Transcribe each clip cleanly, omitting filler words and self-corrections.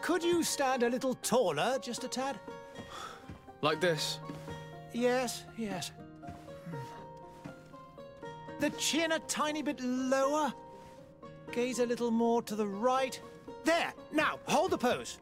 Could you stand a little taller, just a tad? Like this? Yes, yes. The chin a tiny bit lower. Gaze a little more to the right. There! Now, hold the pose.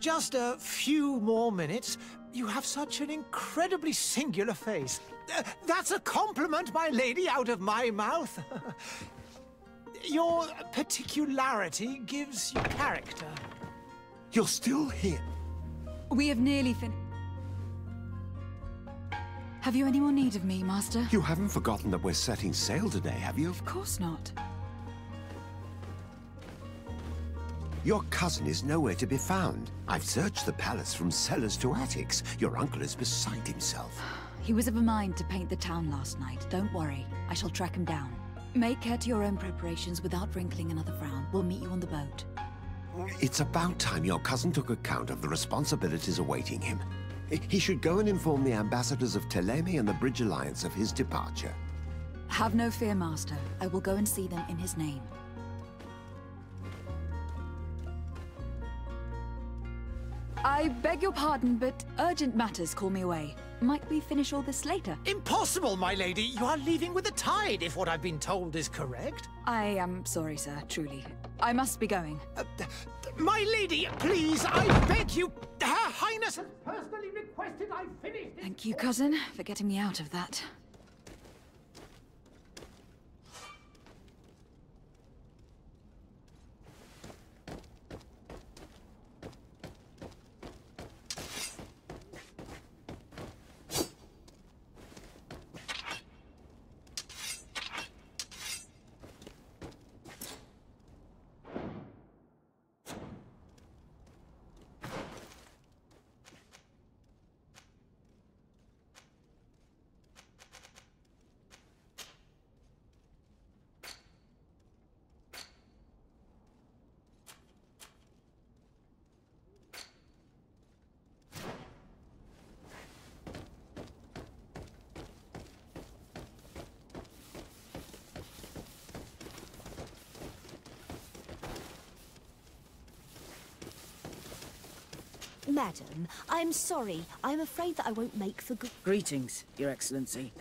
Just a few more minutes. You have such an incredibly singular face. That's a compliment, my lady, out of my mouth. Your particularity gives you character. You're still here. We have nearly finished. Have you any more need of me, Master? You haven't forgotten that we're setting sail today, have you? Of course not. Your cousin is nowhere to be found. I've searched the palace from cellars to attics. Your uncle is beside himself. He was of a mind to paint the town last night. Don't worry. I shall track him down. Make care to your own preparations without wrinkling another frown. We'll meet you on the boat. It's about time your cousin took account of the responsibilities awaiting him. He should go and inform the ambassadors of Teleme and the Bridge Alliance of his departure. Have no fear, Master. I will go and see them in his name. I beg your pardon, but urgent matters call me away. Might we finish all this later? Impossible, my lady. You are leaving with the tide, if what I've been told is correct. I am sorry, sir, truly. I must be going. My lady, please, I beg you. Her Highness has personally requested I finish this. Thank you, cousin, for getting me out of that. Madam, I'm sorry. I'm afraid that I won't make for good... Greetings, Your Excellency.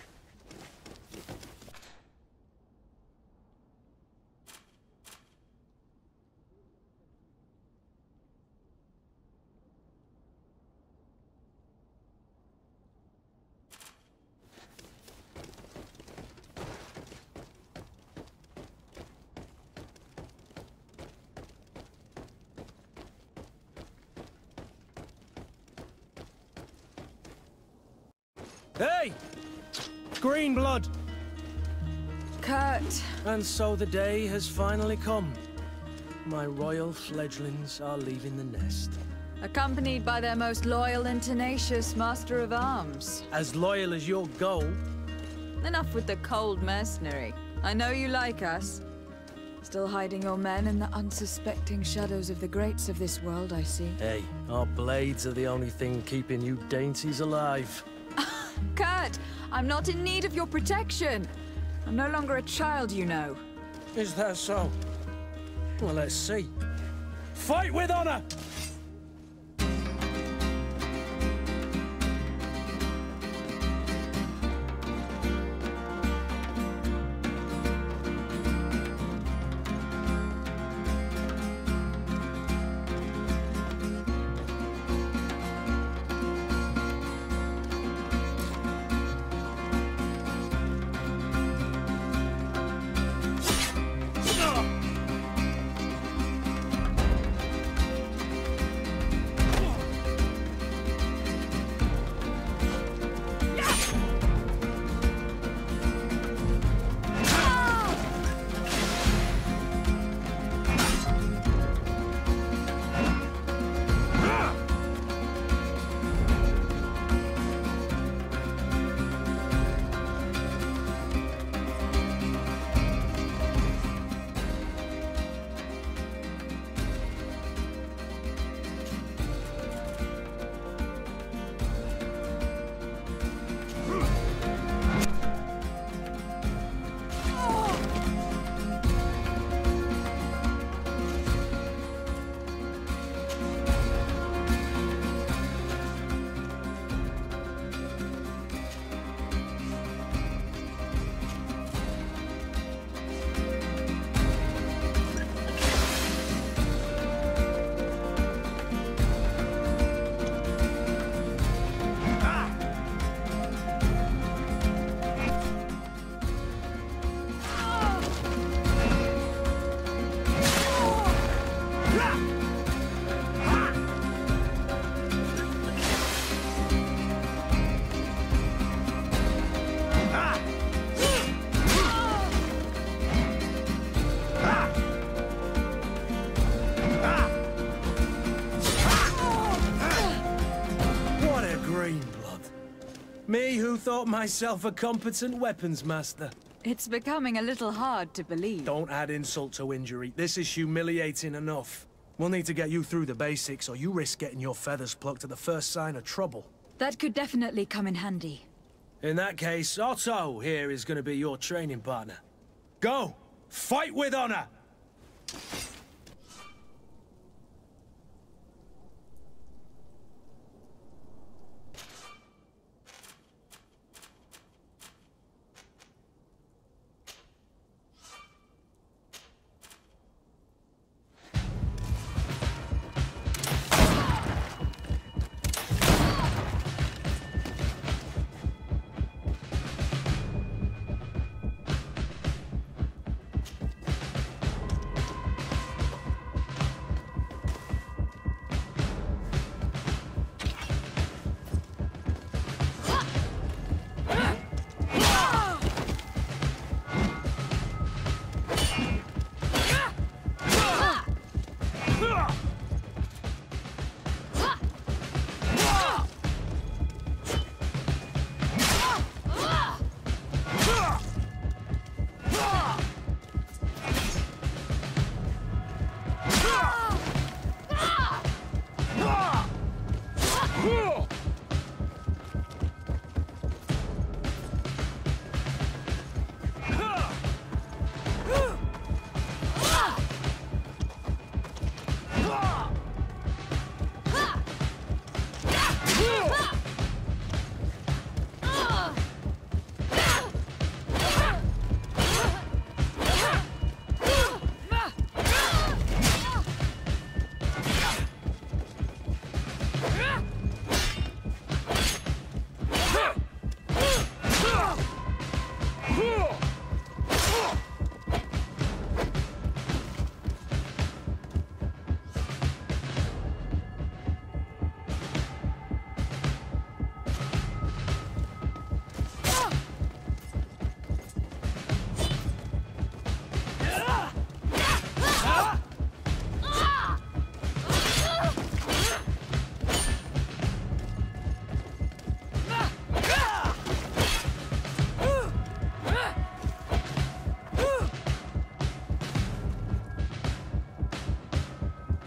Hey! Green blood! Kurt. And so the day has finally come. My royal fledglings are leaving the nest. Accompanied by their most loyal and tenacious master of arms. As loyal as your gold. Enough with the cold mercenary. I know you like us. Still hiding your men in the unsuspecting shadows of the greats of this world, I see. Hey, our blades are the only thing keeping you dainties alive. Kurt, I'm not in need of your protection. I'm no longer a child, you know. Is that so? Well, let's see. Fight with honor! Me who thought myself a competent weapons master. It's becoming a little hard to believe. Don't add insult to injury. This is humiliating enough. We'll need to get you through the basics, or you risk getting your feathers plucked at the first sign of trouble. That could definitely come in handy. In that case, Otto here is going to be your training partner. Go! Fight with honor!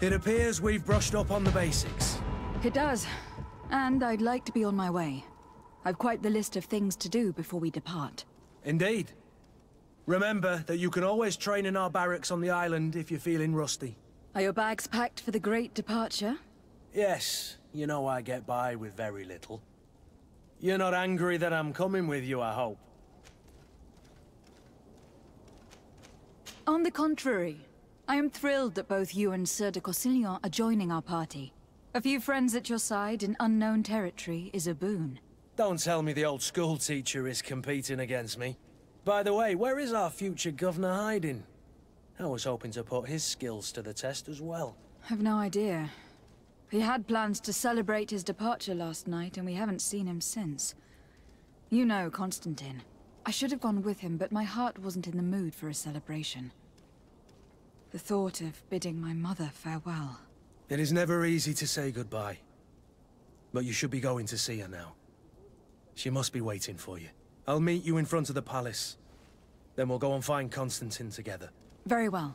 It appears we've brushed up on the basics. It does. And I'd like to be on my way. I've quite the list of things to do before we depart. Indeed. Remember that you can always train in our barracks on the island if you're feeling rusty. Are your bags packed for the great departure? Yes, you know I get by with very little. You're not angry that I'm coming with you, I hope. On the contrary, I am thrilled that both you and Sir de Corsillon are joining our party. A few friends at your side in unknown territory is a boon. Don't tell me the old school teacher is competing against me. By the way, where is our future governor hiding? I was hoping to put his skills to the test as well. I've no idea. He had plans to celebrate his departure last night, and we haven't seen him since. You know Constantine. I should have gone with him, but my heart wasn't in the mood for a celebration. The thought of bidding my mother farewell. It is never easy to say goodbye. But you should be going to see her now. She must be waiting for you. I'll meet you in front of the palace. Then we'll go and find Constantine together. Very well.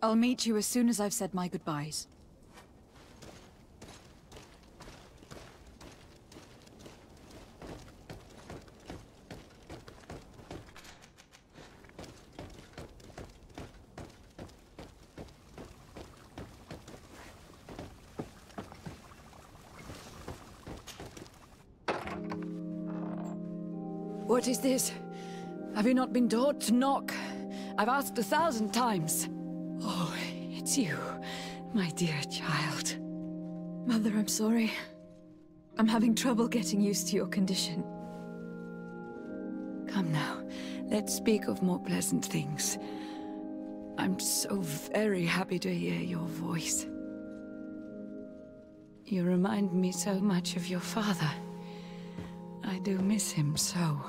I'll meet you as soon as I've said my goodbyes. What is this? Have you not been taught to knock? I've asked 1,000 times. Oh, it's you, my dear child. Mother, I'm sorry. I'm having trouble getting used to your condition. Come now, let's speak of more pleasant things. I'm so very happy to hear your voice. You remind me so much of your father. I do miss him so.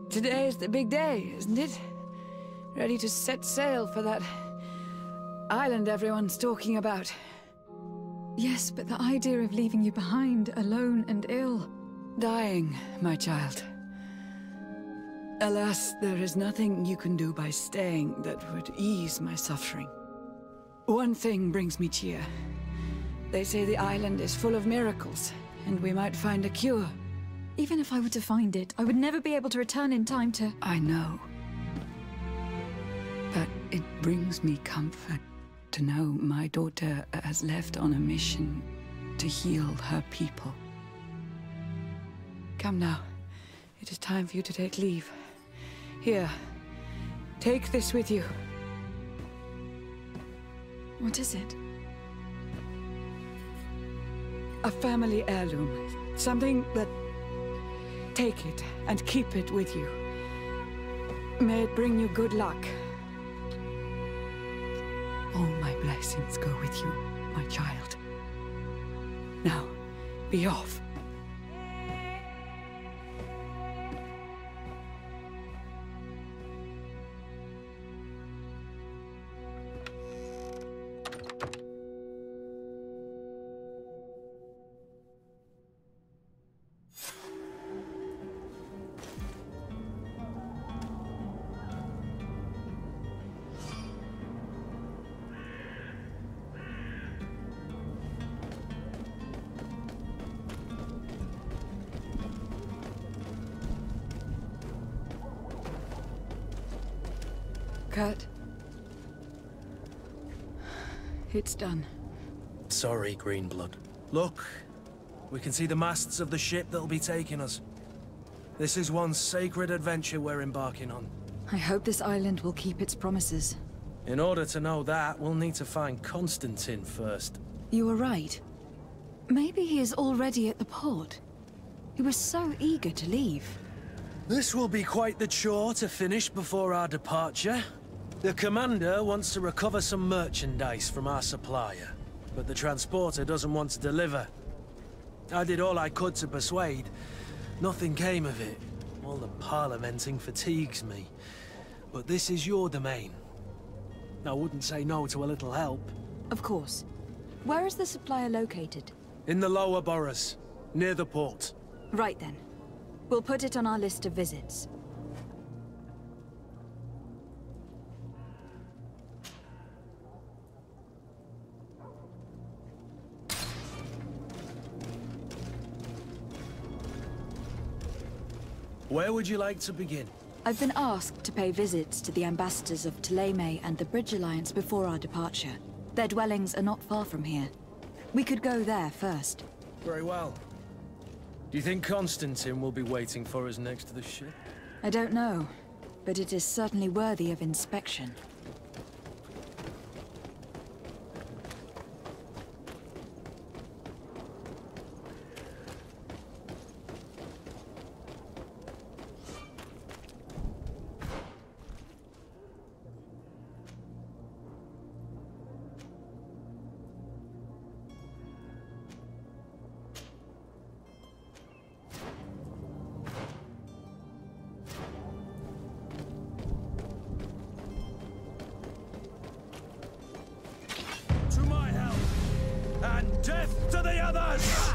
Today is the big day, isn't it? Ready to set sail for that island everyone's talking about. Yes, but the idea of leaving you behind, alone and ill... Dying, my child. Alas, there is nothing you can do by staying that would ease my suffering. One thing brings me cheer. They say the island is full of miracles, and we might find a cure. Even if I were to find it, I would never be able to return in time to... I know. But it brings me comfort to know my daughter has left on a mission to heal her people. Come now. It is time for you to take leave. Here, take this with you. What is it? A family heirloom. Something that... Take it and keep it with you. May it bring you good luck. All my blessings go with you, my child. Now, be off. Kurt. It's done. Sorry, Greenblood. Look, we can see the masts of the ship that'll be taking us. This is one sacred adventure we're embarking on. I hope this island will keep its promises. In order to know that, we'll need to find Constantine first. You were right. Maybe he is already at the port. He was so eager to leave. This will be quite the chore to finish before our departure. The commander wants to recover some merchandise from our supplier, but the transporter doesn't want to deliver. I did all I could to persuade. Nothing came of it. All the parliamenting fatigues me. But this is your domain. I wouldn't say no to a little help. Of course. Where is the supplier located? In the lower boroughs, near the port. Right then. We'll put it on our list of visits. Where would you like to begin? I've been asked to pay visits to the ambassadors of Thélème and the Bridge Alliance before our departure. Their dwellings are not far from here. We could go there first. Very well. Do you think Constantine will be waiting for us next to the ship? I don't know, but it is certainly worthy of inspection. And death to the others!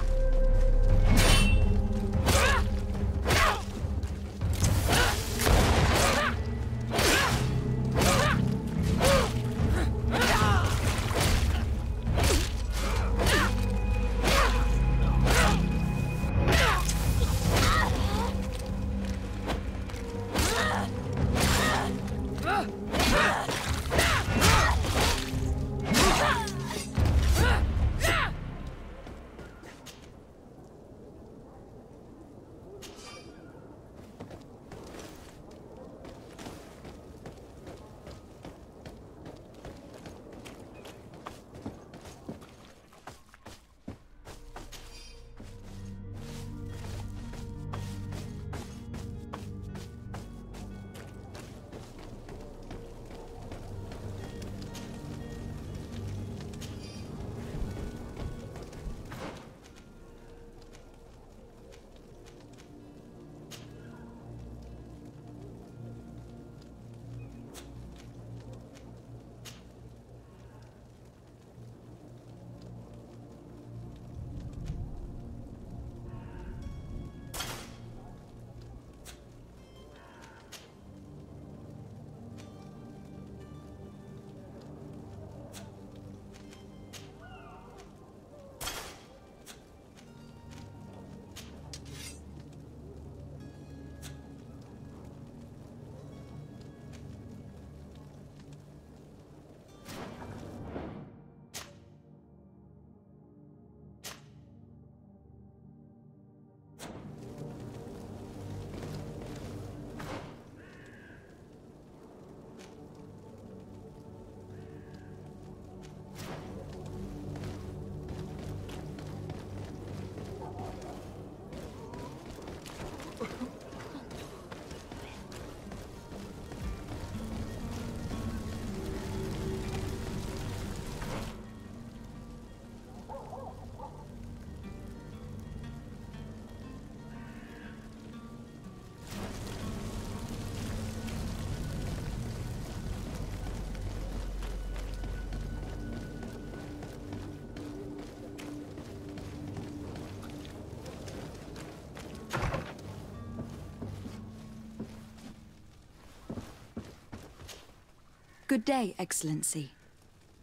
Good day, Excellency.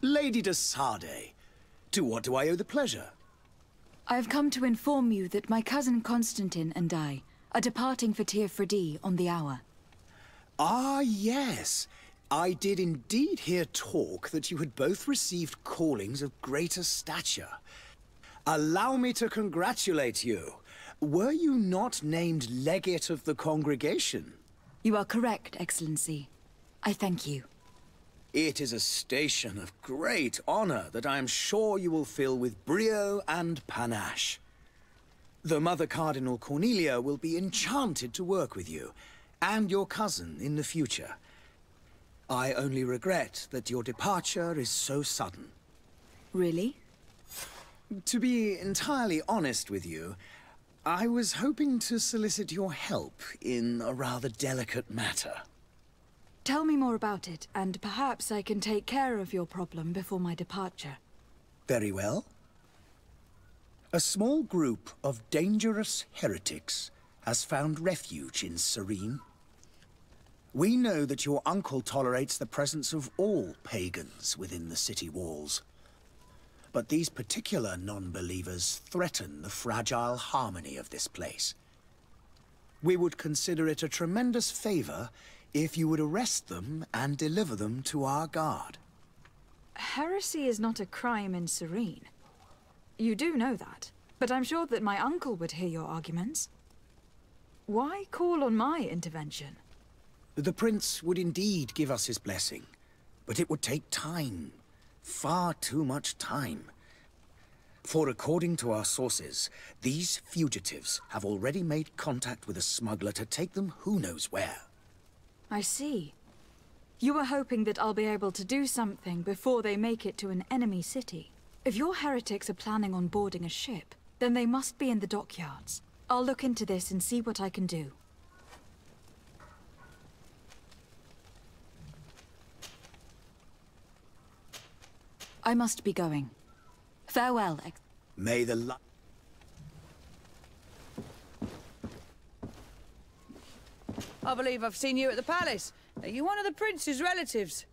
Lady de Sardet, to what do I owe the pleasure? I have come to inform you that my cousin Constantine and I are departing for Tir Freddy on the hour. Ah, yes. I did indeed hear talk that you had both received callings of greater stature. Allow me to congratulate you. Were you not named legate of the congregation? You are correct, Excellency. I thank you. It is a station of great honor that I am sure you will fill with brio and panache. The Mother Cardinal Cornelia will be enchanted to work with you, and your cousin in the future. I only regret that your departure is so sudden. Really? To be entirely honest with you, I was hoping to solicit your help in a rather delicate matter. Tell me more about it, and perhaps I can take care of your problem before my departure. Very well. A small group of dangerous heretics has found refuge in Serene. We know that your uncle tolerates the presence of all pagans within the city walls. But these particular non-believers threaten the fragile harmony of this place. We would consider it a tremendous favor if you would arrest them and deliver them to our guard. Heresy is not a crime in Serene. You do know that, but I'm sure that my uncle would hear your arguments. Why call on my intervention? The prince would indeed give us his blessing, but it would take time. Far too much time. For according to our sources, these fugitives have already made contact with a smuggler to take them who knows where. I see. You were hoping that I'll be able to do something before they make it to an enemy city. If your heretics are planning on boarding a ship, then they must be in the dockyards. I'll look into this and see what I can do. I must be going. Farewell, May the light... I believe I've seen you at the palace. Are you one of the prince's relatives?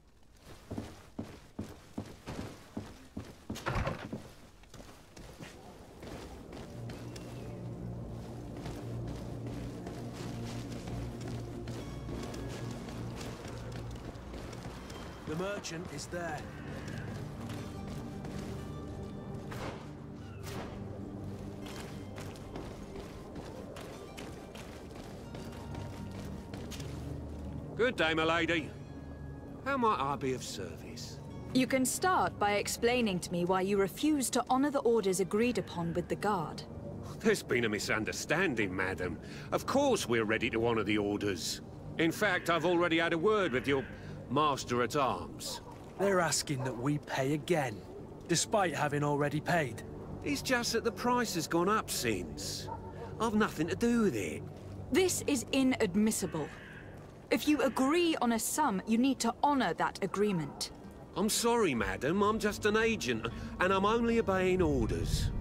The merchant is there. Good day, my lady. How might I be of service? You can start by explaining to me why you refuse to honor the orders agreed upon with the guard. There's been a misunderstanding, madam. Of course we're ready to honor the orders. In fact, I've already had a word with your master-at-arms. They're asking that we pay again, despite having already paid. It's just that the price has gone up since. I've nothing to do with it. This is inadmissible. If you agree on a sum, you need to honor that agreement. I'm sorry, madam. I'm just an agent, and I'm only obeying orders.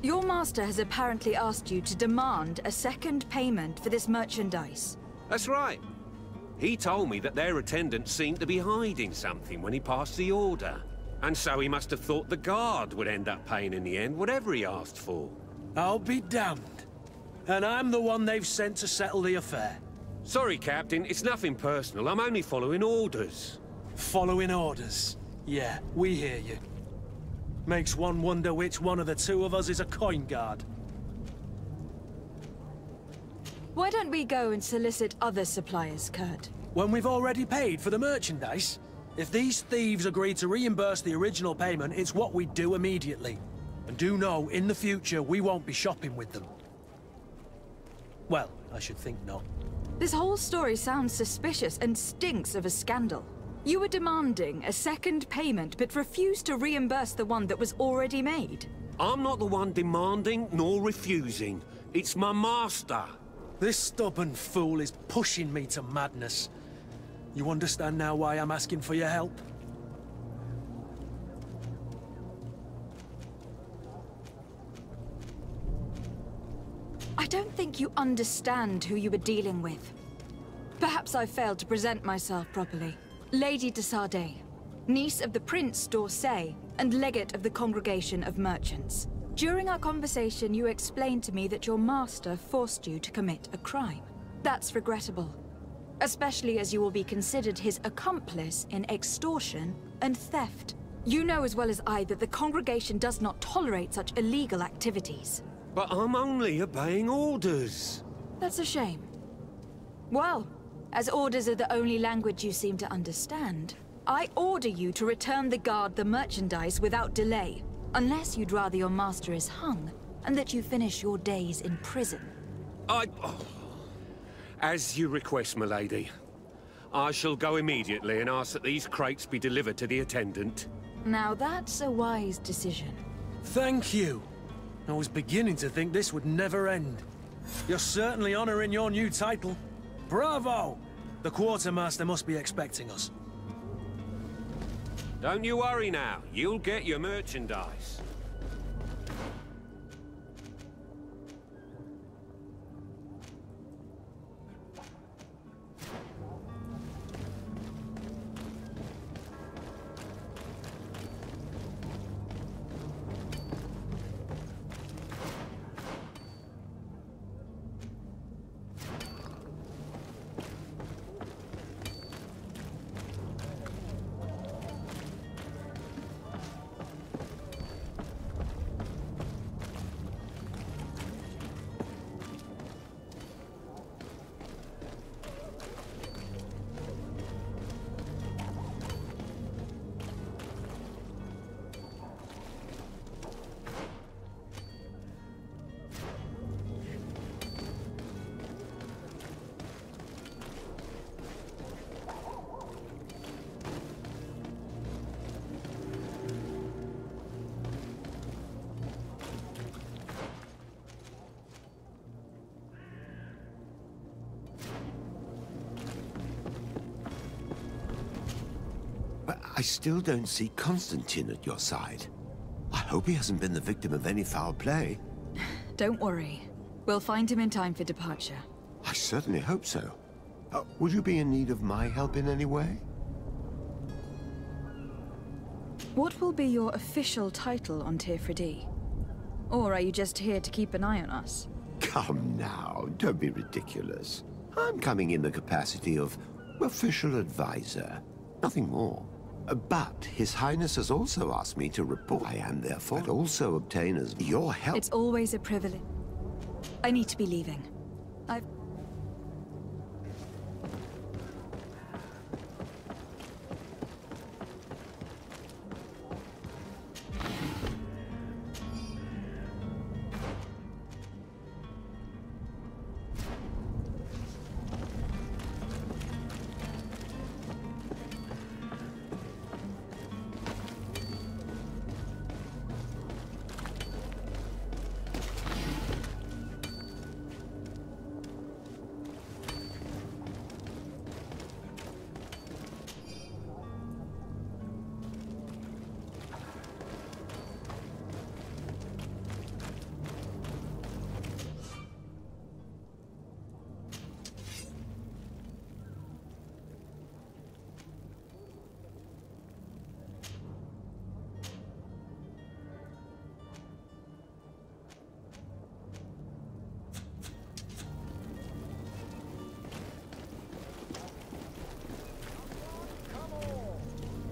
Your master has apparently asked you to demand a second payment for this merchandise. That's right. He told me that their attendants seemed to be hiding something when he passed the order. And so he must have thought the guard would end up paying in the end, whatever he asked for. I'll be damned. And I'm the one they've sent to settle the affair. Sorry, Captain. It's nothing personal. I'm only following orders. Following orders? Yeah, we hear you. Makes one wonder which one of the two of us is a coin guard. Why don't we go and solicit other suppliers, Kurt? When we've already paid for the merchandise? If these thieves agree to reimburse the original payment, it's what we do immediately. And do know, in the future, we won't be shopping with them. Well, I should think not. This whole story sounds suspicious and stinks of a scandal. You were demanding a second payment, but refused to reimburse the one that was already made. I'm not the one demanding nor refusing. It's my master. This stubborn fool is pushing me to madness. You understand now why I'm asking for your help? I don't think you understand who you were dealing with. Perhaps I failed to present myself properly. Lady de Sardet, niece of the Prince d'Orsay, and legate of the Congregation of Merchants. During our conversation, you explained to me that your master forced you to commit a crime. That's regrettable, especially as you will be considered his accomplice in extortion and theft. You know as well as I that the Congregation does not tolerate such illegal activities. But I'm only obeying orders. That's a shame. Well, as orders are the only language you seem to understand, I order you to return the guard the merchandise without delay, unless you'd rather your master is hung, and that you finish your days in prison. As you request, my lady. I shall go immediately and ask that these crates be delivered to the attendant. Now that's a wise decision. Thank you. I was beginning to think this would never end. You're certainly honoring your new title. Bravo! The quartermaster must be expecting us. Don't you worry now. You'll get your merchandise. I still don't see Constantine at your side. I hope he hasn't been the victim of any foul play. Don't worry. We'll find him in time for departure. I certainly hope so. Would you be in need of my help in any way? What will be your official title on Tirfridi? Or are you just here to keep an eye on us? Come now, don't be ridiculous. I'm coming in the capacity of official advisor, nothing more. But His Highness has also asked me to report. I am therefore also obtain as your help. It's always a privilege. I need to be leaving.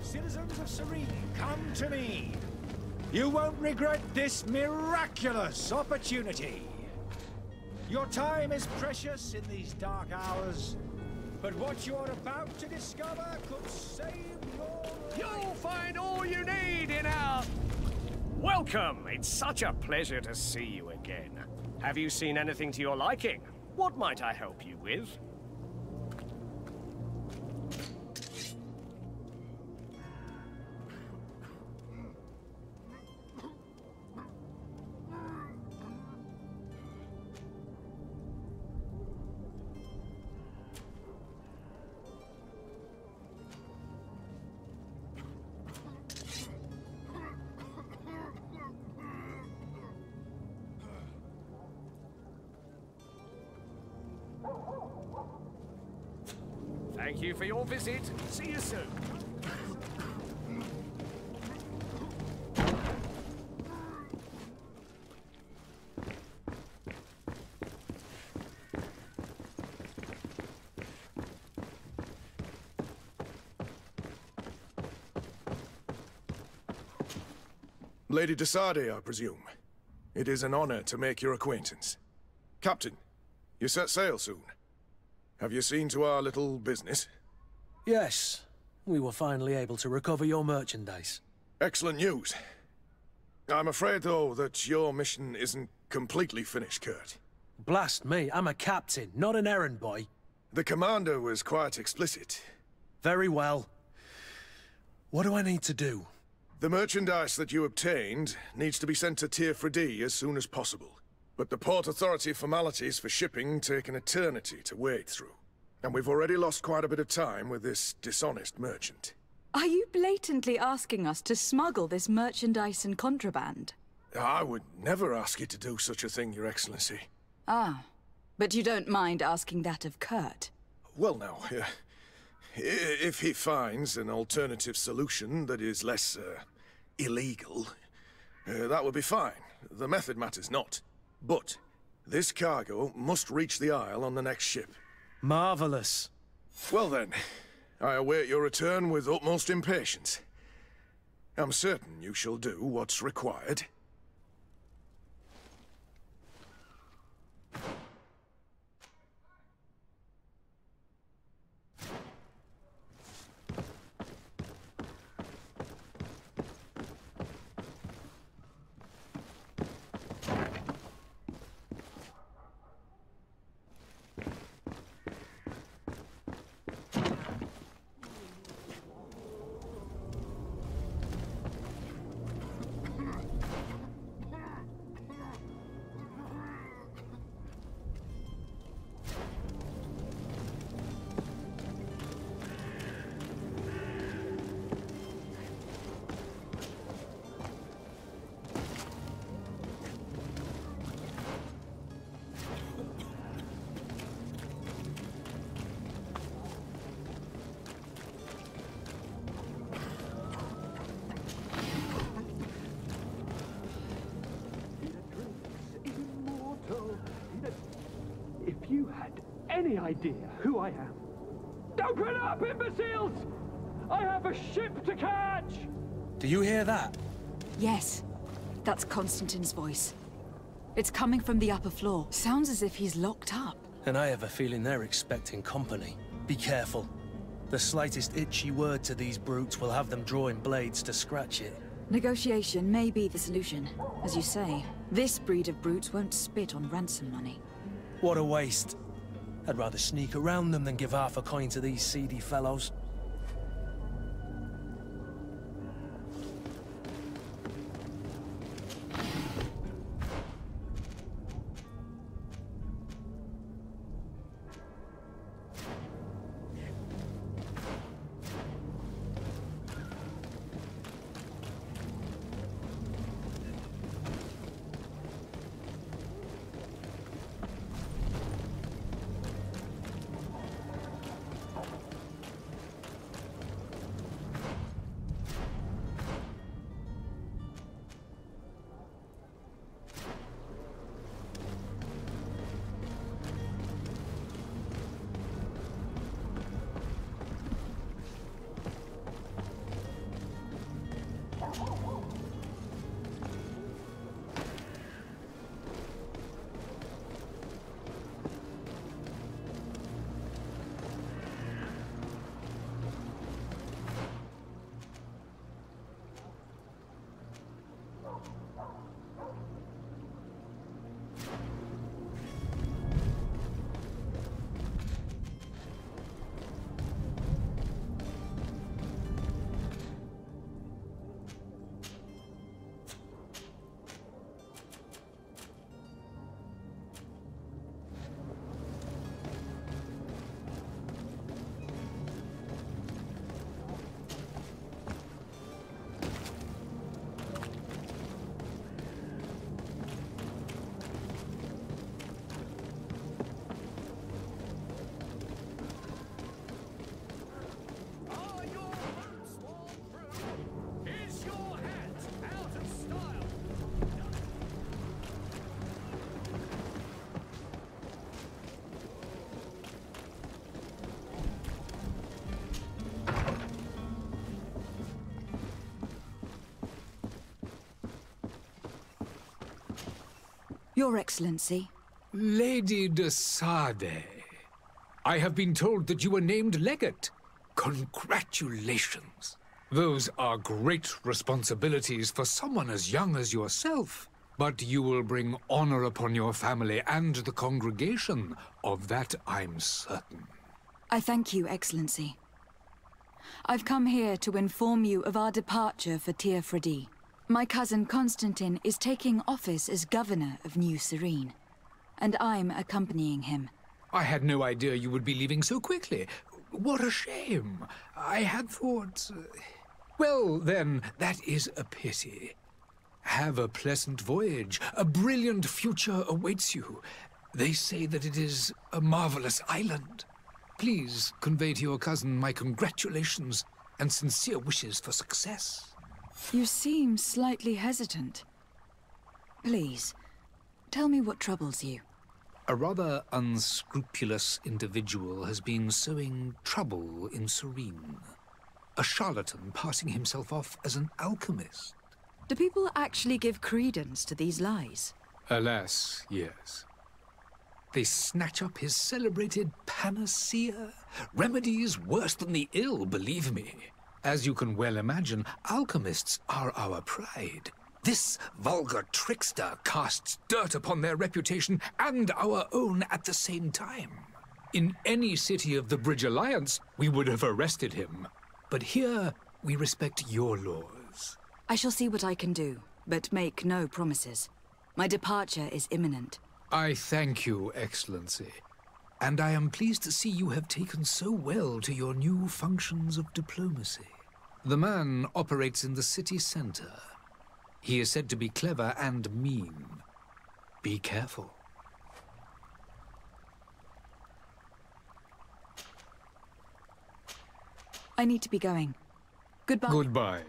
Citizens of Serene, come to me. You won't regret this miraculous opportunity. Your time is precious in these dark hours, but what you're about to discover could save your life. You'll find all you need in our... Welcome! It's such a pleasure to see you again. Have you seen anything to your liking? What might I help you with? Thank you for your visit. See you soon. Lady de Sardet, I presume. It is an honor to make your acquaintance. Captain, you set sail soon. Have you seen to our little business? Yes. We were finally able to recover your merchandise. Excellent news. I'm afraid, though, that your mission isn't completely finished, Kurt. Blast me, I'm a captain, not an errand boy. The commander was quite explicit. Very well. What do I need to do? The merchandise that you obtained needs to be sent to Tirfridi as soon as possible. But the Port Authority formalities for shipping take an eternity to wade through. And we've already lost quite a bit of time with this dishonest merchant. Are you blatantly asking us to smuggle this merchandise and contraband? I would never ask you to do such a thing, Your Excellency. Ah, but you don't mind asking that of Kurt? Well, now, if he finds an alternative solution that is less, illegal, that would be fine. The method matters not. But this cargo must reach the Isle on the next ship. Marvelous. Well then, I await your return with utmost impatience. I'm certain you shall do what's required. any idea who I am? Open up, imbeciles! I have a ship to catch! Do you hear that? Yes. That's Constantine's voice. It's coming from the upper floor. Sounds as if he's locked up. And I have a feeling they're expecting company. Be careful. The slightest itchy word to these brutes will have them drawing blades to scratch it. Negotiation may be the solution. As you say, this breed of brutes won't spit on ransom money. What a waste. I'd rather sneak around them than give half a coin to these seedy fellows. Your Excellency. Lady de Sade, I have been told that you were named legate. Congratulations. Those are great responsibilities for someone as young as yourself. But you will bring honor upon your family and the congregation. Of that I'm certain. I thank you, Excellency. I've come here to inform you of our departure for Tir Fredi. My cousin Constantine is taking office as governor of New Serene, and I'm accompanying him. I had no idea you would be leaving so quickly. What a shame. I had thought... Well, then, that is a pity. Have a pleasant voyage. A brilliant future awaits you. They say that it is a marvelous island. Please convey to your cousin my congratulations and sincere wishes for success. You seem slightly hesitant. Please, tell me what troubles you. A rather unscrupulous individual has been sowing trouble in Serene. A charlatan passing himself off as an alchemist. Do people actually give credence to these lies? Alas, yes. They snatch up his celebrated panacea. Remedies worse than the ill, believe me. As you can well imagine, alchemists are our pride. This vulgar trickster casts dirt upon their reputation and our own at the same time. In any city of the Bridge Alliance, we would have arrested him. But here, we respect your laws. I shall see what I can do, but make no promises. My departure is imminent. I thank you, Excellency. And I am pleased to see you have taken so well to your new functions of diplomacy. The man operates in the city center. He is said to be clever and mean. Be careful. I need to be going. Goodbye. Goodbye.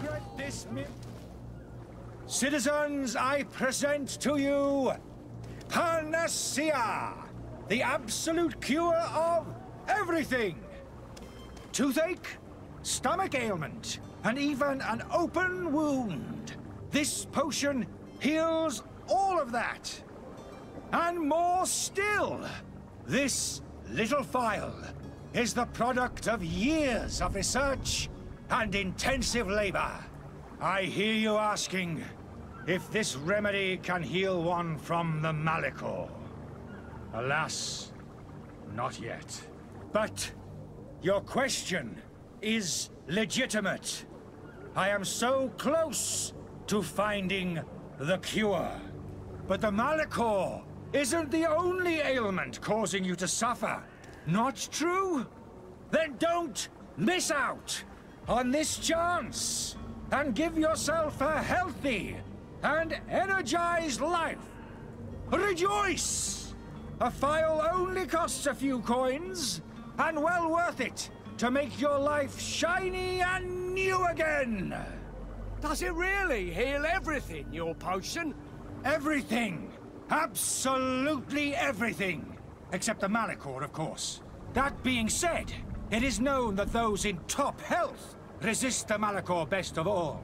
regret this. Citizens, I present to you Panacea, the absolute cure of everything. Toothache, stomach ailment, and even an open wound. This potion heals all of that. And more still, this little phial is the product of years of research and intensive labor. I hear you asking if this remedy can heal one from the Malachor. Alas, not yet. But your question is legitimate. I am so close to finding the cure. But the Malachor isn't the only ailment causing you to suffer. Not true? Then don't miss out on this chance and give yourself a healthy and energized life. Rejoice! A phial only costs a few coins, and well worth it to make your life shiny and new again. Does it really heal everything, your potion? Everything. Absolutely everything. Except the Malachor, of course. That being said, it is known that those in top health resist the Malachor best of all.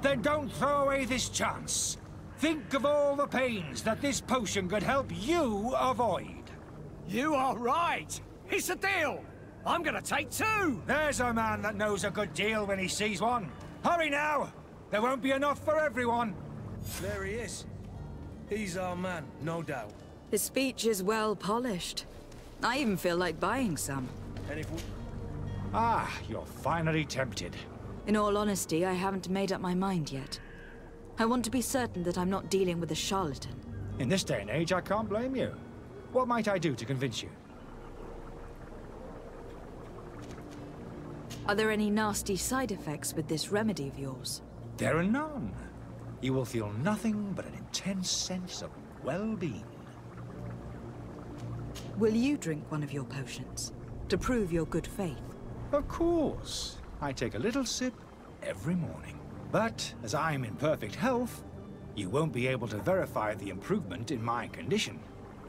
Then don't throw away this chance. Think of all the pains that this potion could help you avoid. You are right. It's a deal. I'm gonna take 2. There's a man that knows a good deal when he sees one. Hurry now. There won't be enough for everyone. There he is. He's our man, no doubt. His speech is well polished. I even feel like buying some. And if we... Ah, you're finally tempted. In all honesty, I haven't made up my mind yet. I want to be certain that I'm not dealing with a charlatan. In this day and age, I can't blame you. What might I do to convince you? Are there any nasty side effects with this remedy of yours? There are none. You will feel nothing but an intense sense of well-being. Will you drink one of your potions to prove your good faith? Of course. I take a little sip every morning. But as I'm in perfect health, you won't be able to verify the improvement in my condition.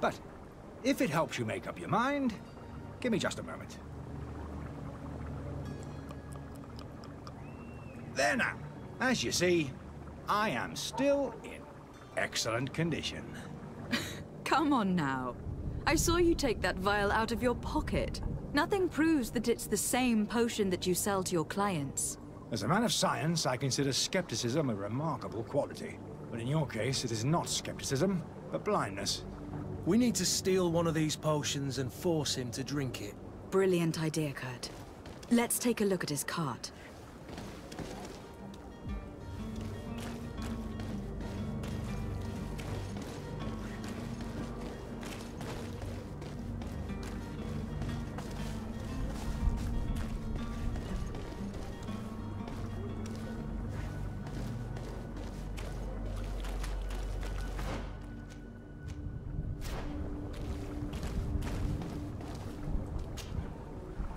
But if it helps you make up your mind, give me just a moment. There now. As you see, I am still in excellent condition. Come on now. I saw you take that vial out of your pocket. Nothing proves that it's the same potion that you sell to your clients. As a man of science, I consider skepticism a remarkable quality. But in your case, it is not skepticism, but blindness. We need to steal one of these potions and force him to drink it. Brilliant idea, Kurt. Let's take a look at his cart.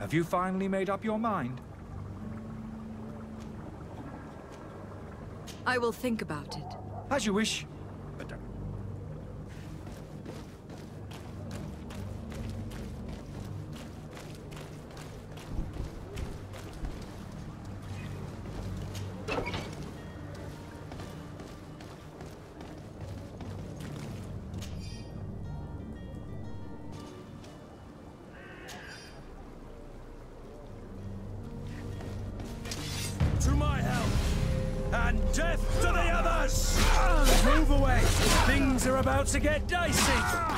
Have you finally made up your mind? I will think about it. As you wish. But To my help! And death to the others! Move away! Things are about to get dicey!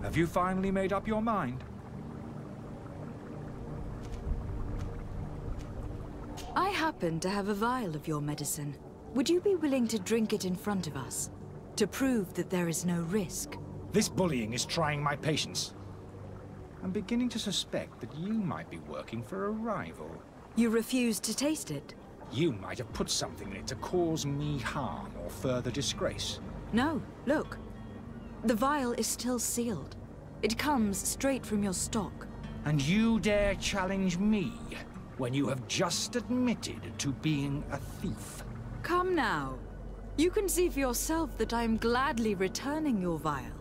Have you finally made up your mind? I happen to have a vial of your medicine. Would you be willing to drink it in front of us? To prove that there is no risk? This bullying is trying my patience. I'm beginning to suspect that you might be working for a rival. You refuse to taste it? You might have put something in it to cause me harm or further disgrace. No, look. The vial is still sealed. It comes straight from your stock. And you dare challenge me when you have just admitted to being a thief? Come now. You can see for yourself that I am gladly returning your vial,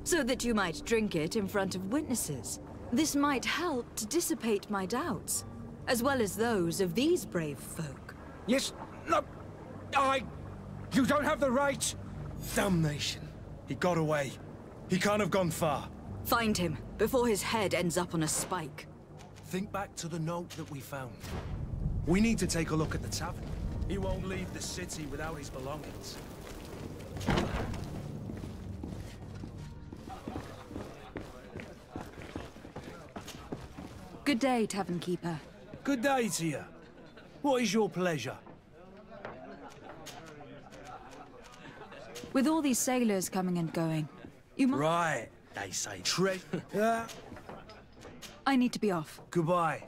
so that you might drink it in front of witnesses. This might help to dissipate my doubts, as well as those of these brave folk. Yes, no, you don't have the right! Damnation. He got away. He can't have gone far. Find him, before his head ends up on a spike. Think back to the note that we found. We need to take a look at the tavern. He won't leave the city without his belongings. Good day, Tavern Keeper. Good day to you. What is your pleasure? With all these sailors coming and going, you might... Right, they say treasure. I need to be off. Goodbye.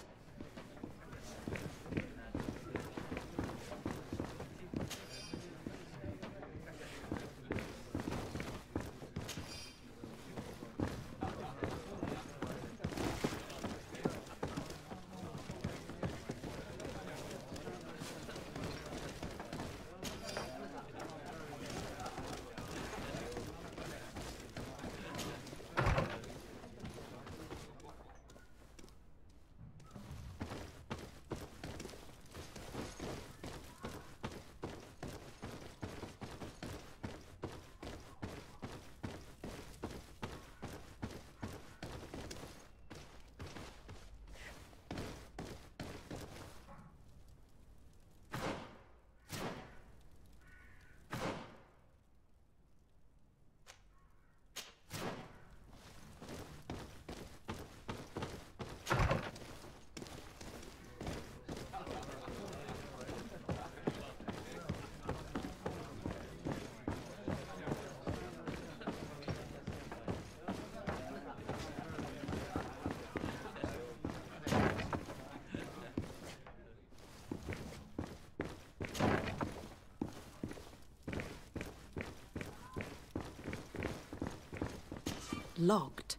Locked.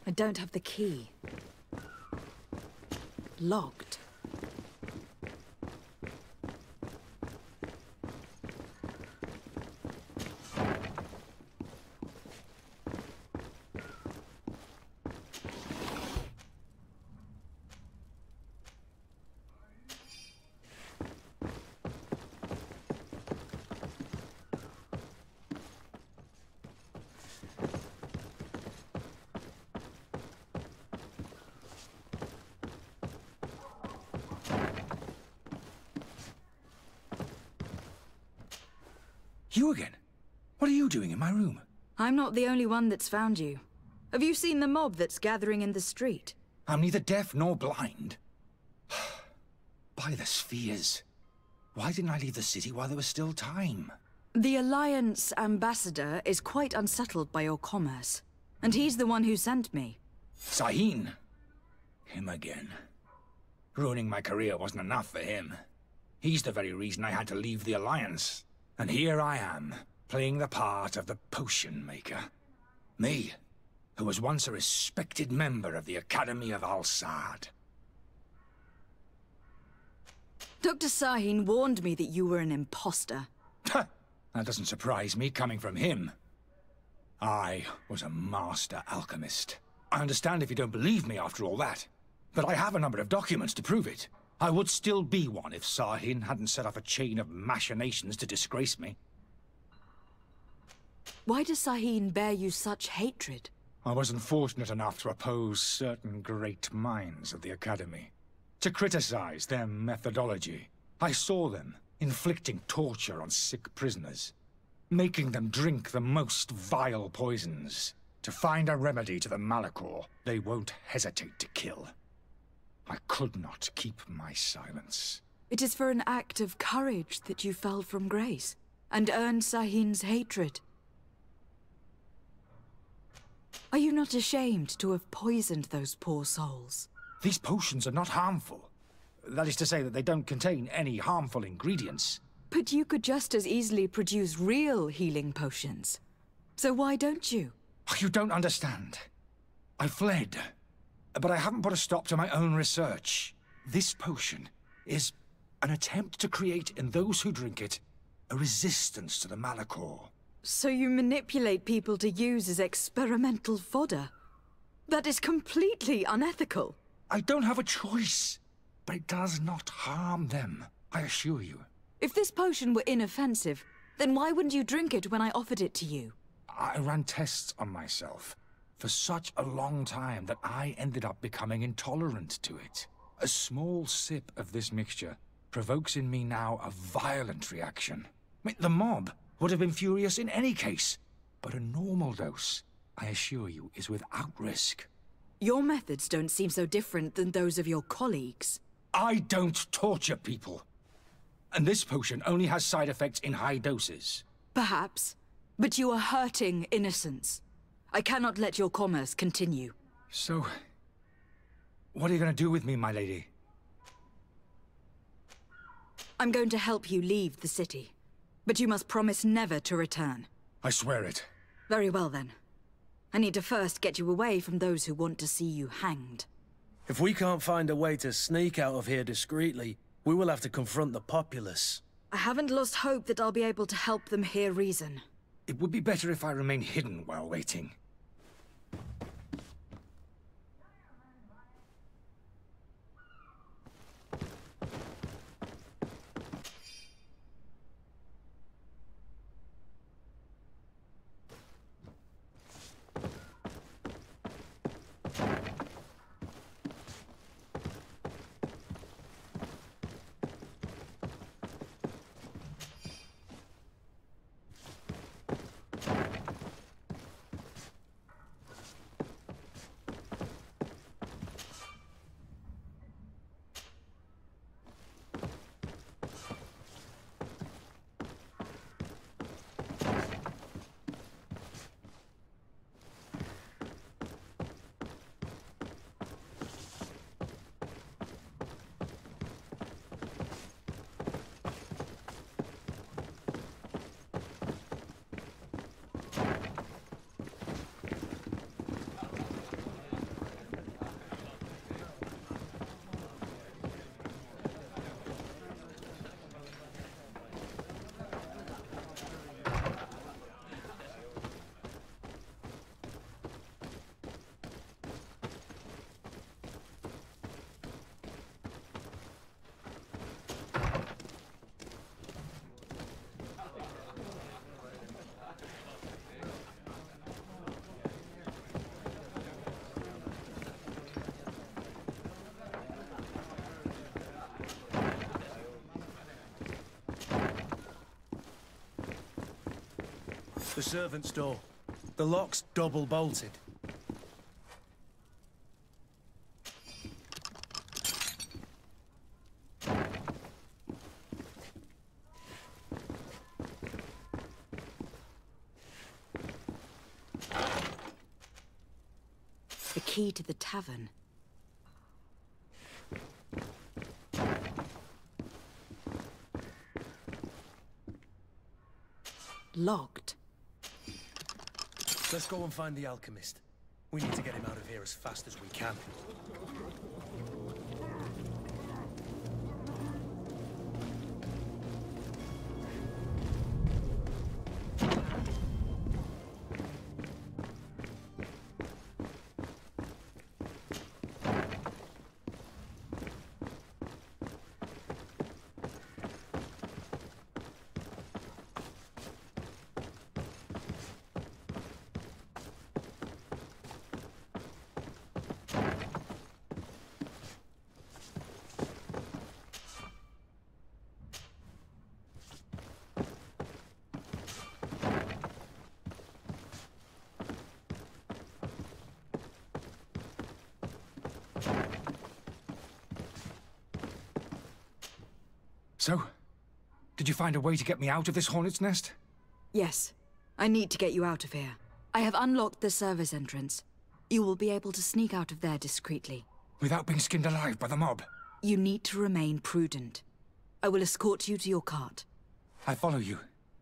I don't have the key. Locked. You again? What are you doing in my room? I'm not the only one that's found you. Have you seen the mob that's gathering in the street? I'm neither deaf nor blind. By the spheres. Why didn't I leave the city while there was still time? The Alliance ambassador is quite unsettled by your commerce, and he's the one who sent me. Sahin. Him again. Ruining my career wasn't enough for him. He's the very reason I had to leave the Alliance. And here I am, playing the part of the potion maker. Me, who was once a respected member of the Academy of Al-Sad. Dr. Sahin warned me that you were an imposter. That doesn't surprise me, coming from him. I was a master alchemist. I understand if you don't believe me after all that, but I have a number of documents to prove it. I would still be one if Sahin hadn't set off a chain of machinations to disgrace me. Why does Sahin bear you such hatred? I wasn't fortunate enough to oppose certain great minds of the Academy, to criticize their methodology. I saw them inflicting torture on sick prisoners, making them drink the most vile poisons. To find a remedy to the Malachor, they won't hesitate to kill. I could not keep my silence. It is for an act of courage that you fell from grace, and earned Sahin's hatred. Are you not ashamed to have poisoned those poor souls? These potions are not harmful. That is to say that they don't contain any harmful ingredients. But you could just as easily produce real healing potions. So why don't you? You don't understand. I fled, but I haven't put a stop to my own research. This potion is an attempt to create in those who drink it a resistance to the Malachor. So you manipulate people to use as experimental fodder? That is completely unethical. I don't have a choice, but it does not harm them, I assure you. If this potion were inoffensive, then why wouldn't you drink it when I offered it to you? I ran tests on myself for such a long time that I ended up becoming intolerant to it. A small sip of this mixture provokes in me now a violent reaction. The mob would have been furious in any case, but a normal dose, I assure you, is without risk. Your methods don't seem so different than those of your colleagues. I don't torture people. And this potion only has side effects in high doses. Perhaps. But you are hurting innocents. I cannot let your commerce continue. So, what are you going to do with me, my lady? I'm going to help you leave the city. But you must promise never to return. I swear it. Very well, then. I need to first get you away from those who want to see you hanged. If we can't find a way to sneak out of here discreetly, we will have to confront the populace. I haven't lost hope that I'll be able to help them hear reason. It would be better if I remain hidden while waiting. The servant's door. The lock's double bolted. The key to the tavern. Locked. Let's go and find the alchemist. We need to get him out of here as fast as we can. So? Did you find a way to get me out of this hornet's nest? Yes. I need to get you out of here. I have unlocked the service entrance. You will be able to sneak out of there discreetly. Without being skinned alive by the mob? You need to remain prudent. I will escort you to your cart. I follow you.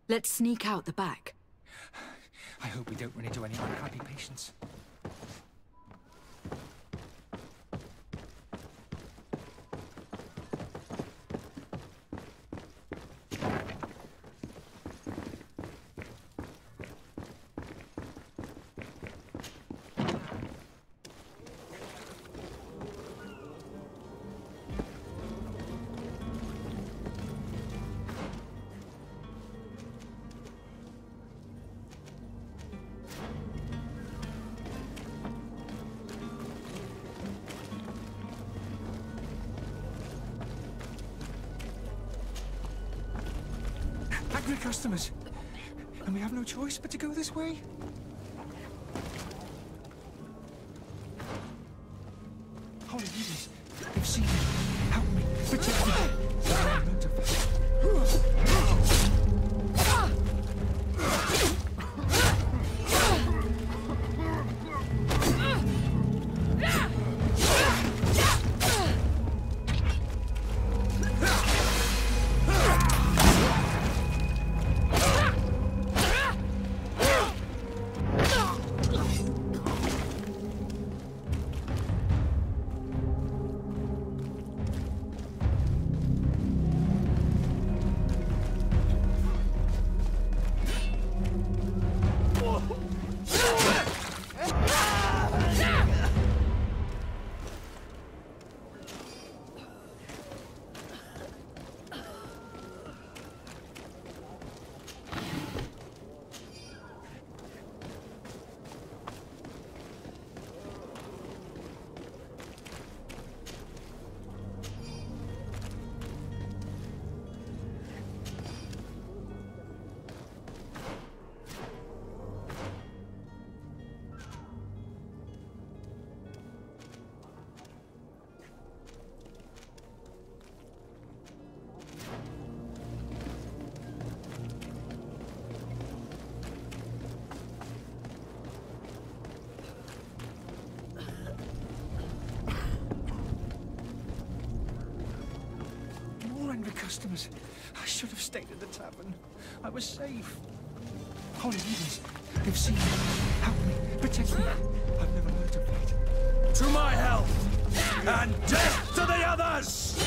Let's sneak out the back. I hope we don't run into any unhappy patients. Angry customers. And we have no choice but to go this way? Holy Jesus, they've seen me. Help me. Protect me. Customers. I should have stayed at the tavern. I was safe. Holy Heavens, they've seen me. Help me. Protect me. I've never heard of that. To my health! And death to the others!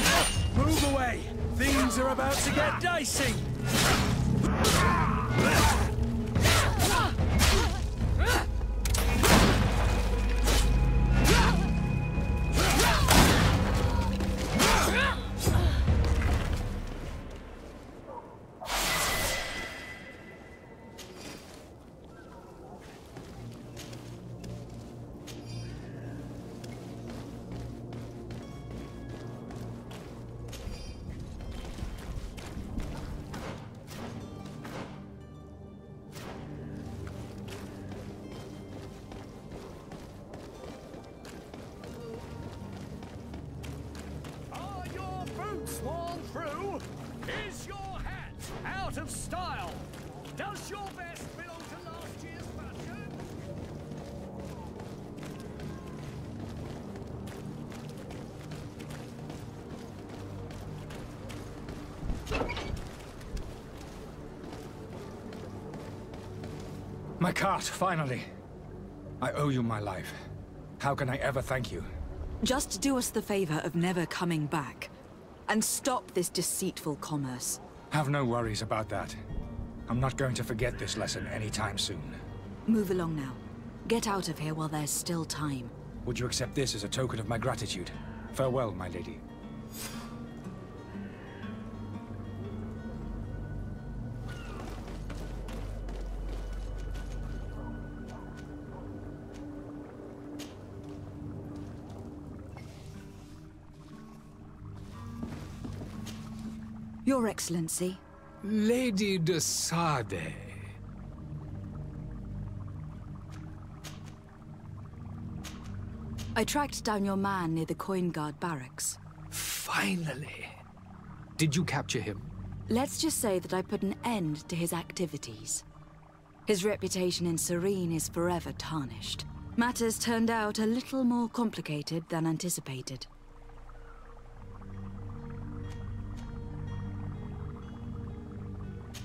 Move away! Things are about to get dicey! Worn through? Is your hat out of style? Does your vest belong to last year's fashion? My cart, finally. I owe you my life. How can I ever thank you? Just do us the favor of never coming back. And stop this deceitful commerce. Have no worries about that. I'm not going to forget this lesson anytime soon. Move along now. Get out of here while there's still time. Would you accept this as a token of my gratitude? Farewell, my lady. Your Excellency. Lady de Sade. I tracked down your man near the Coin Guard barracks. Finally. Did you capture him? Let's just say that I put an end to his activities. His reputation in Serene is forever tarnished. Matters turned out a little more complicated than anticipated.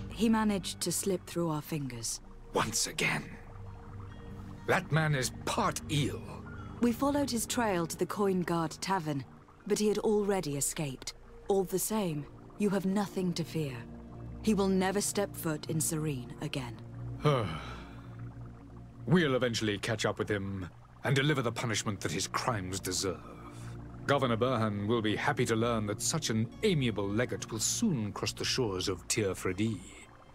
He managed to slip through our fingers. Once again. That man is part eel. We followed his trail to the Coin Guard Tavern, but he had already escaped. All the same, you have nothing to fear. He will never step foot in Serene again. We'll eventually catch up with him and deliver the punishment that his crimes deserve. Governor Burhan will be happy to learn that such an amiable legate will soon cross the shores of Tir Fredi.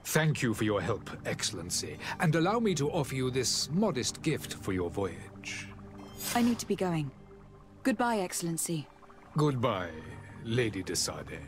Thank you for your help, Excellency, and allow me to offer you this modest gift for your voyage. I need to be going. Goodbye, Excellency. Goodbye, Lady de Sade.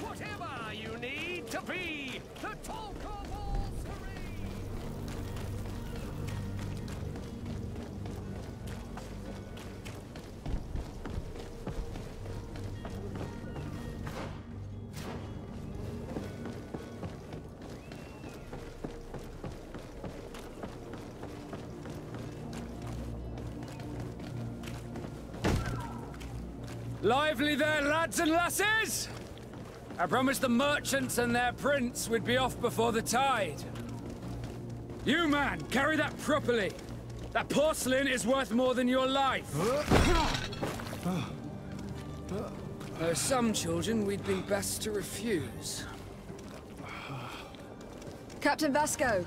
Whatever you need to be the talk of all Serene. Lively there, lads and lasses! I promised the merchants and their prince we'd be off before the tide. You, man, carry that properly. That porcelain is worth more than your life. There are some children we'd be best to refuse. Captain Vasco.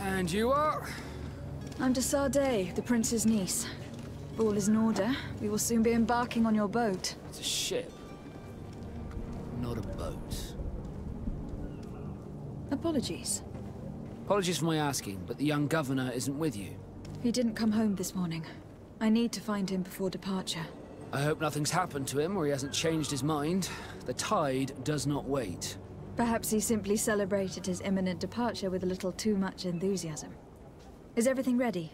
And you are? I'm de Sade, the prince's niece. If all is in order, we will soon be embarking on your boat. It's a ship. Not a boat. Apologies. Apologies for my asking, but the young governor isn't with you. He didn't come home this morning. I need to find him before departure. I hope nothing's happened to him or he hasn't changed his mind. The tide does not wait. Perhaps he simply celebrated his imminent departure with a little too much enthusiasm. Is everything ready?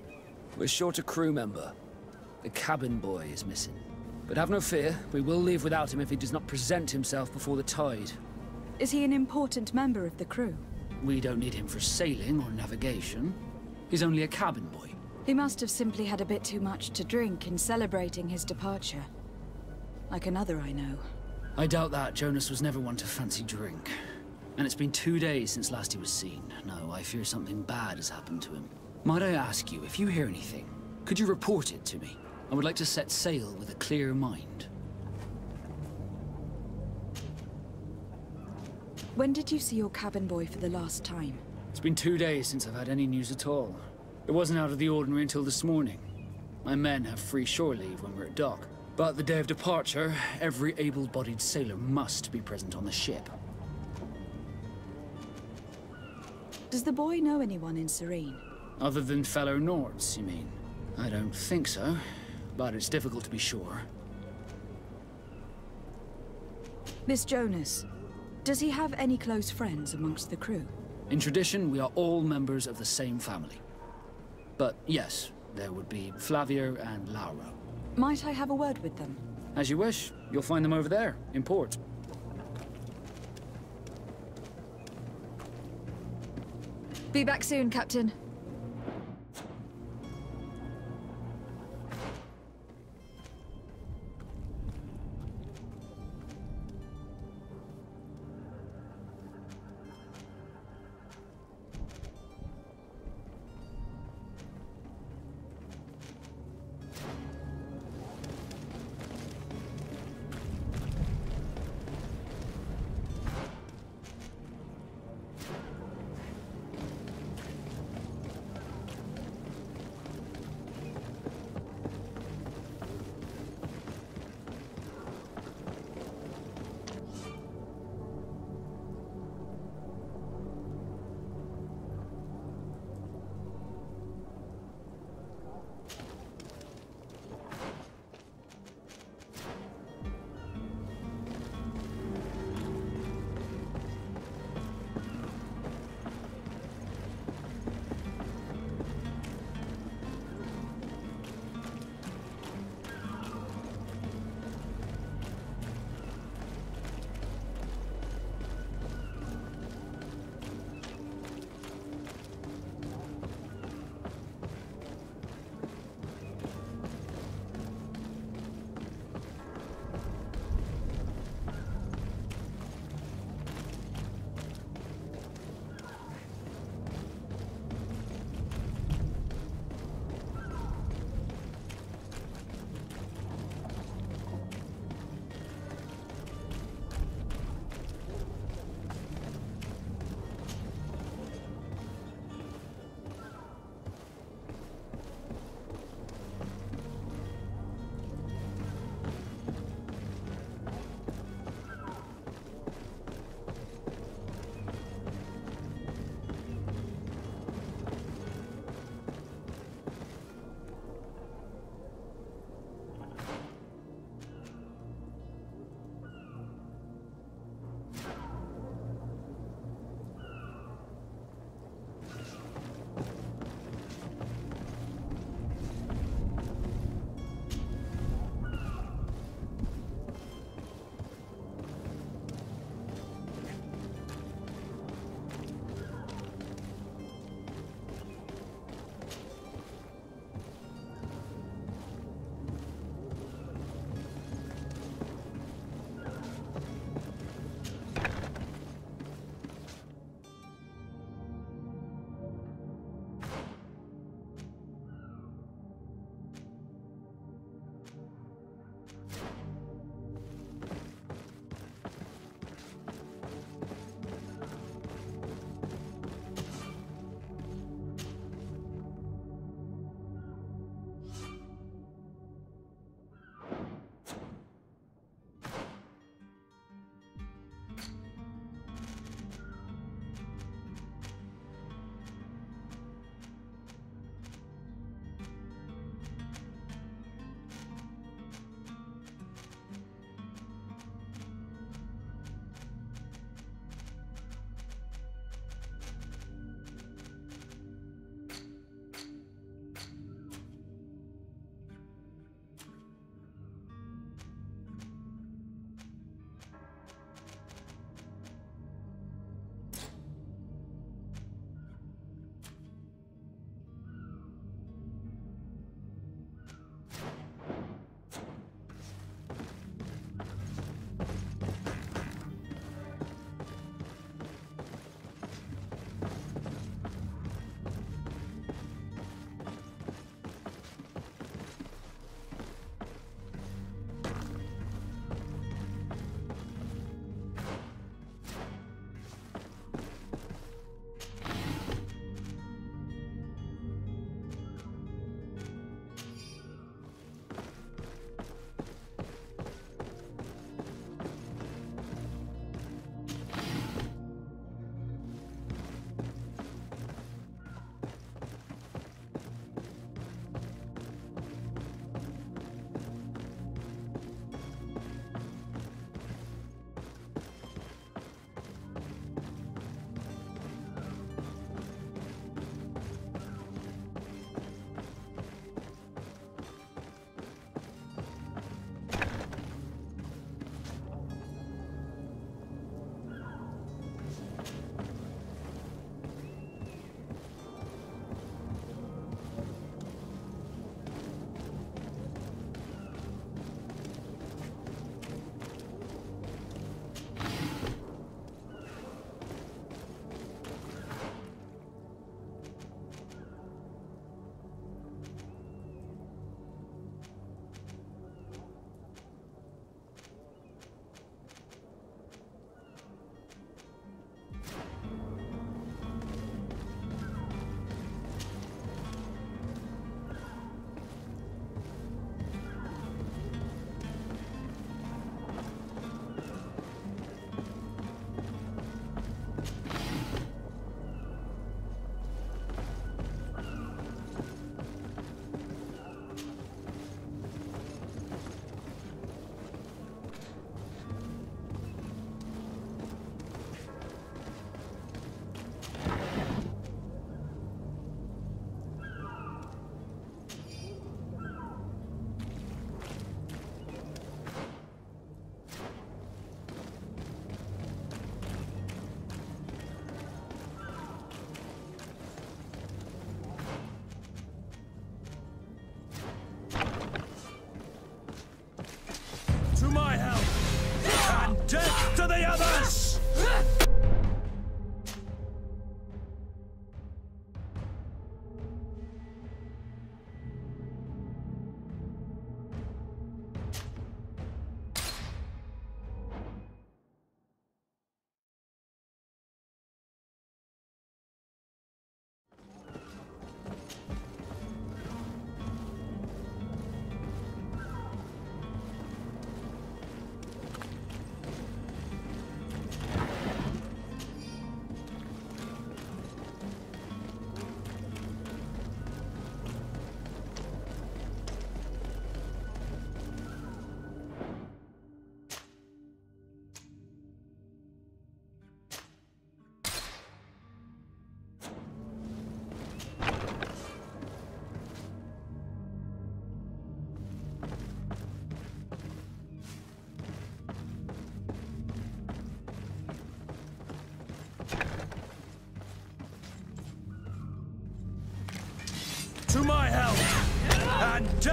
We're short a crew member. The cabin boy is missing. But have no fear, we will leave without him if he does not present himself before the tide. Is he an important member of the crew? We don't need him for sailing or navigation. He's only a cabin boy. He must have simply had a bit too much to drink in celebrating his departure. Like another I know. I doubt that. Jonas was never one to fancy drink. And it's been 2 days since last he was seen. No, I fear something bad has happened to him. Might I ask you, if you hear anything, could you report it to me? I would like to set sail with a clear mind. When did you see your cabin boy for the last time? It's been 2 days since I've had any news at all. It wasn't out of the ordinary until this morning. My men have free shore leave when we're at dock. But the day of departure, every able-bodied sailor must be present on the ship. Does the boy know anyone in Serene? Other than fellow Nords, you mean? I don't think so, but it's difficult to be sure. Miss Jonas, does he have any close friends amongst the crew? In tradition, we are all members of the same family. But yes, there would be Flavia and Laura. Might I have a word with them? As you wish. You'll find them over there, in port. Be back soon, Captain.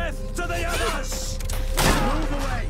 Death to the others! Move away!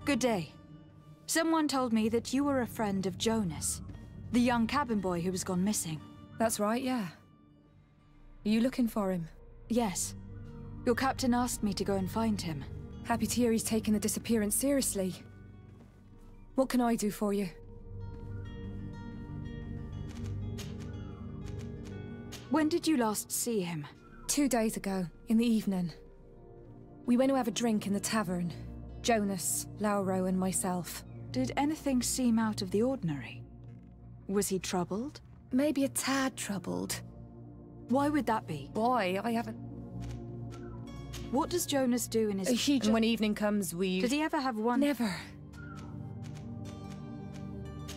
Good day. Someone told me that you were a friend of Jonas, the young cabin boy who was gone missing. That's right, yeah. Are you looking for him? Yes. Your captain asked me to go and find him. Happy to hear he's taken the disappearance seriously. What can I do for you? When did you last see him? 2 days ago, in the evening. We went to have a drink in the tavern. Jonas, Lauro, and myself. Did anything seem out of the ordinary? Was he troubled? Maybe a tad troubled. Why would that be? Why? I haven't... What does Jonas do in his... And when evening comes, we... Did he ever have one? Never.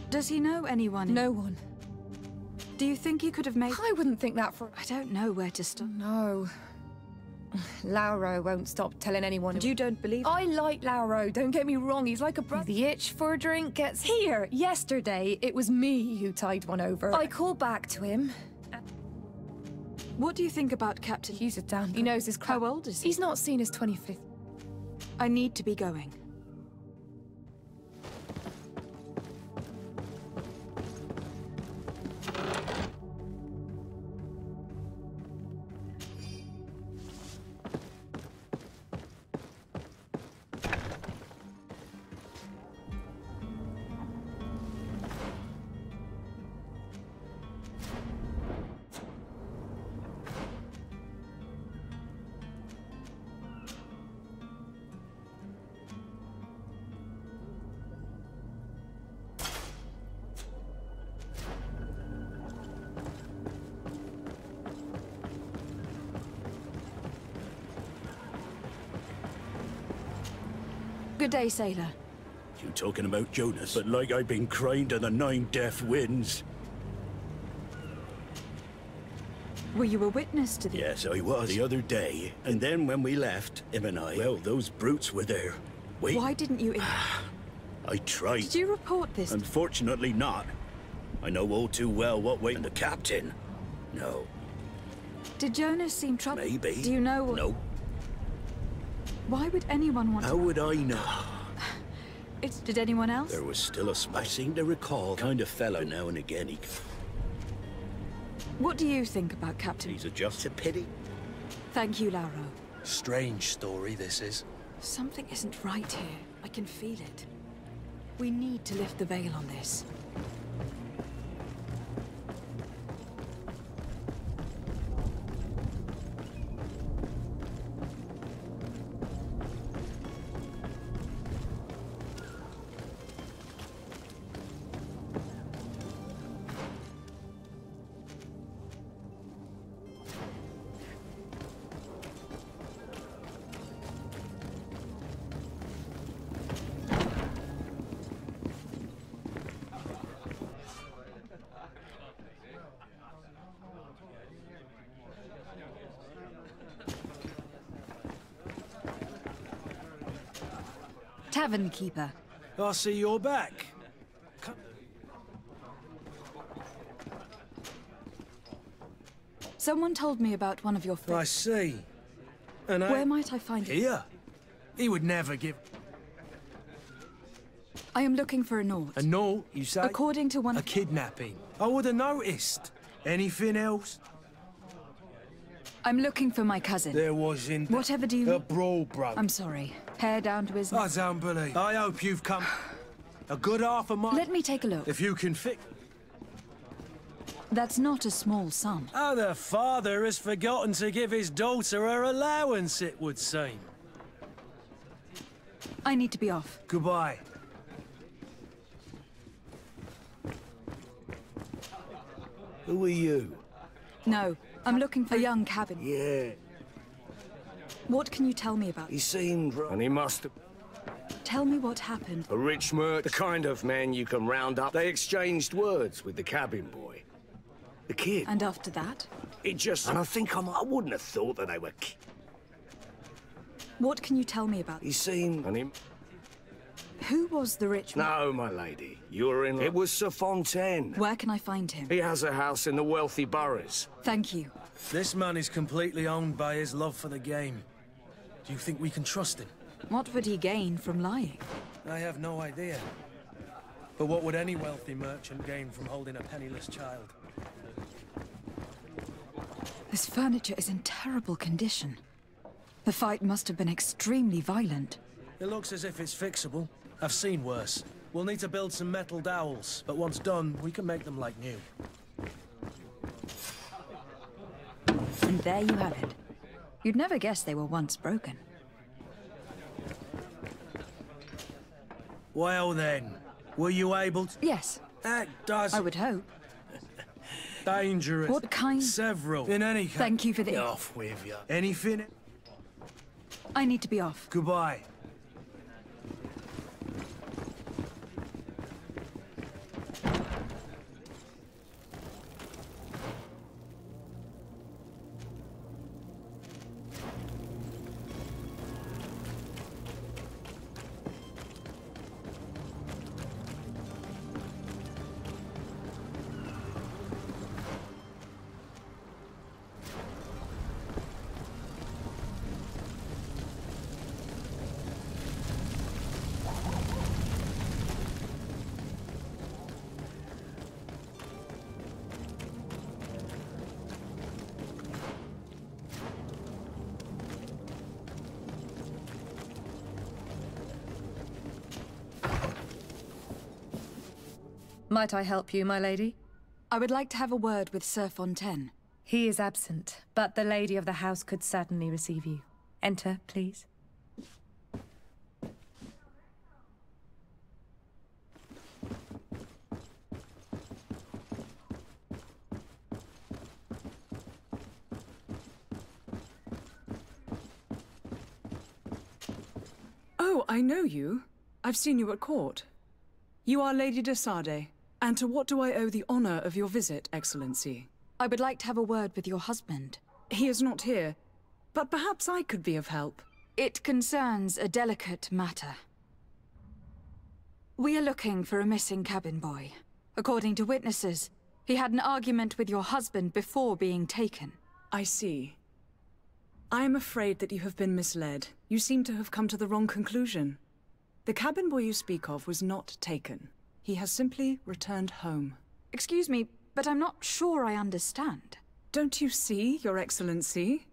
Does he know anyone? No one. Do you think he could have made... I wouldn't think that for... I don't know where to start. No. Lauro won't stop telling anyone. And you don't believe... I like Lauro, don't get me wrong, he's like a brother. The itch for a drink gets... Here, yesterday, it was me who tied one over. I called back to him. What do you think about Captain... He's a damn... He knows his crap. How old is he? He's not seen his 25th. I need to be going. Good day, sailor. You talking about Jonas, but like I've been crying to the 9 deaf winds. Were you a witness to the... Yes, I was the other day. And then when we left, him and I, well, those brutes were there. Wait. Why didn't you... I tried. Did you report this? Unfortunately not. I know all too well what way... And the captain? No. Did Jonas seem troubled? Maybe. Do you know what... No. Why would anyone want How would I know? Did anyone else? There was still a I seem to recall kind of fellow now and again. He... What do you think about Captain? He's just a pity. Thank you, Lauro. Strange story, this is. Something isn't right here. I can feel it. We need to lift the veil on this. Tavern keeper. I see you're back. Someone told me about one of your friends. I see. And Where might I find it? Here? He would never give... I am looking for a note. A note, you say? According to one... A kidnapping. I would have noticed. Anything else? I'm looking for my cousin. There was in... Whatever do you... A brawl broke. I'm sorry. Hair down to his neck. I don't believe. I hope you've come... A good half a mile... Let me take a look. If you can fix... That's not a small sum. Oh, the father has forgotten to give his daughter her allowance, it would seem. I need to be off. Goodbye. Who are you? No, I'm looking for a young cabin. Yeah. What can you tell me about? He seemed... And he must have... Tell me what happened. A rich merc, the kind of man you can round up. They exchanged words with the cabin boy. The kid. And after that? It just... And I think I wouldn't have thought that they were... What can you tell me about? He seemed... And him... Who was the rich man? No, my lady. You were in... It was Sir Fontaine. Where can I find him? He has a house in the wealthy boroughs. Thank you. This man is completely owned by his love for the game. Do you think we can trust him? What would he gain from lying? I have no idea. But what would any wealthy merchant gain from holding a penniless child? This furniture is in terrible condition. The fight must have been extremely violent. It looks as if it's fixable. I've seen worse. We'll need to build some metal dowels, but once done, we can make them like new. And there you have it. You'd never guess they were once broken. Well then, were you able to... Yes. That does... I would hope. Dangerous. What kind? Several. In any case... Thank you for the... Get off with you. Anything? I need to be off. Goodbye. Might I help you, my lady? I would like to have a word with Sir Fontaine. He is absent, but the lady of the house could certainly receive you. Enter, please. Oh, I know you. I've seen you at court. You are Lady de Sade. And to what do I owe the honor of your visit, Excellency? I would like to have a word with your husband. He is not here, but perhaps I could be of help. It concerns a delicate matter. We are looking for a missing cabin boy. According to witnesses, he had an argument with your husband before being taken. I see. I am afraid that you have been misled. You seem to have come to the wrong conclusion. The cabin boy you speak of was not taken. He has simply returned home. Excuse me, but I'm not sure I understand. Don't you see, Your Excellency?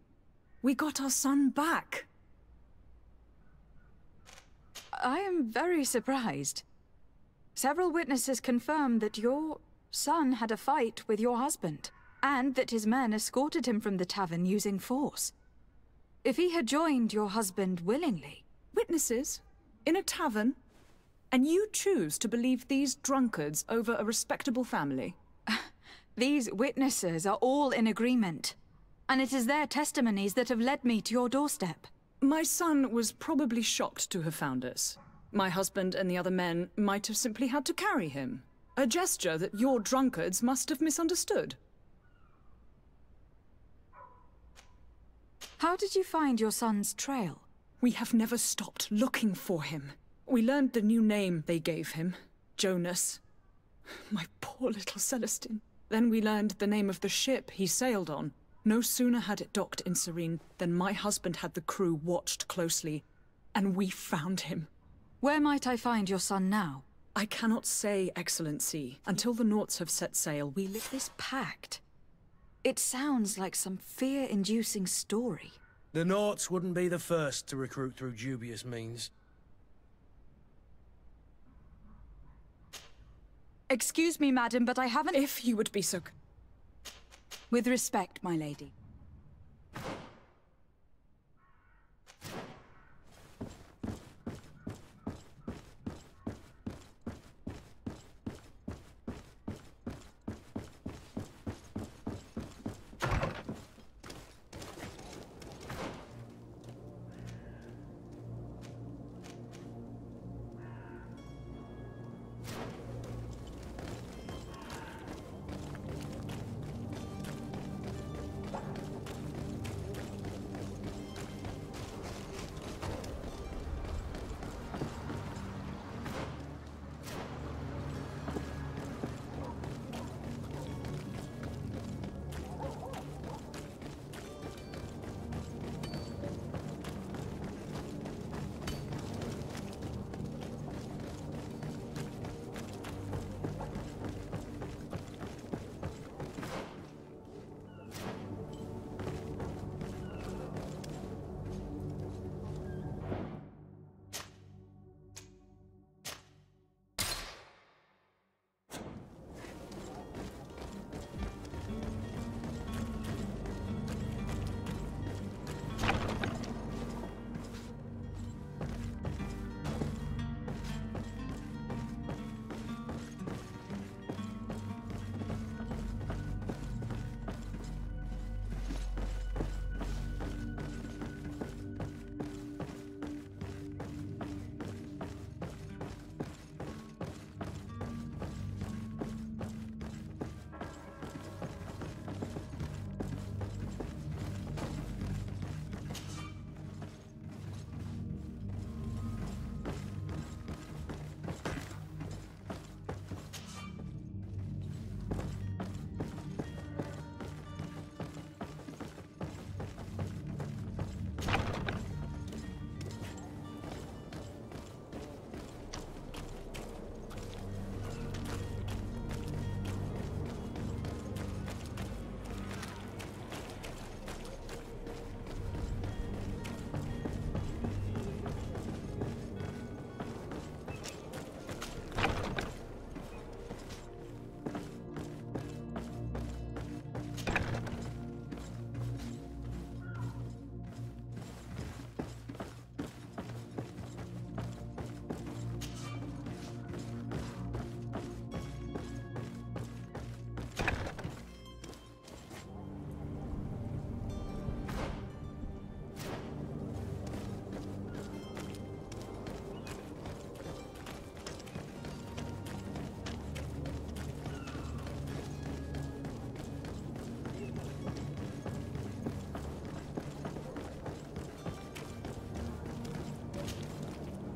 We got our son back. I am very surprised. Several witnesses confirmed that your son had a fight with your husband, and that his men escorted him from the tavern using force. If he had joined your husband willingly... Witnesses? In a tavern? And you choose to believe these drunkards over a respectable family? These witnesses are all in agreement, and it is their testimonies that have led me to your doorstep. My son was probably shocked to have found us. My husband and the other men might have simply had to carry him. A gesture that your drunkards must have misunderstood. How did you find your son's trail? We have never stopped looking for him. We learned the new name they gave him, Jonas. My poor little Celestine. Then we learned the name of the ship he sailed on. No sooner had it docked in Serene than my husband had the crew watched closely, and we found him. Where might I find your son now? I cannot say, Excellency. Until the Naughts have set sail, we live... This pact... It sounds like some fear-inducing story. The Naughts wouldn't be the first to recruit through dubious means. Excuse me, madam, but I haven't— If you would be so— With respect, my lady.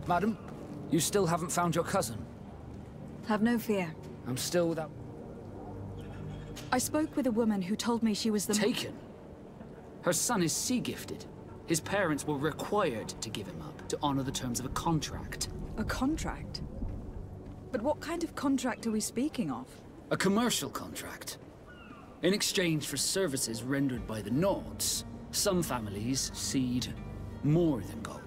Madam, you still haven't found your cousin? Have no fear. I'm still without... I spoke with a woman who told me she was the... Taken? Her son is sea-gifted. His parents were required to give him up to honor the terms of a contract. A contract? But what kind of contract are we speaking of? A commercial contract. In exchange for services rendered by the Naughts, some families cede more than gold.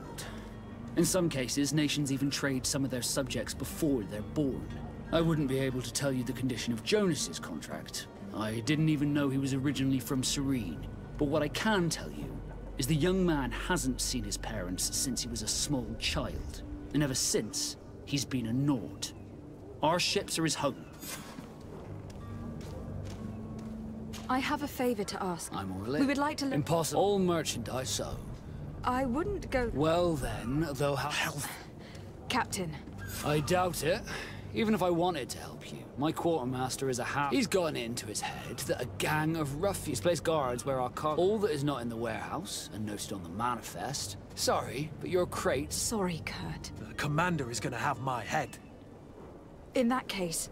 In some cases, nations even trade some of their subjects before they're born. I wouldn't be able to tell you the condition of Jonas's contract. I didn't even know he was originally from Serene. But what I can tell you is the young man hasn't seen his parents since he was a small child. And ever since, he's been a Naught. Our ships are his home. I have a favor to ask. I'm all in. We would like to... Impossible. All merchandise, so. I wouldn't go... Well then, though how... Health. Captain. I doubt it. Even if I wanted to help you, my quartermaster is a hound. He's gotten into his head that a gang of ruffians place guards where our cargo... All that is not in the warehouse, and noted on the manifest. Sorry, but your crates... Sorry, Kurt. The commander is gonna have my head. In that case,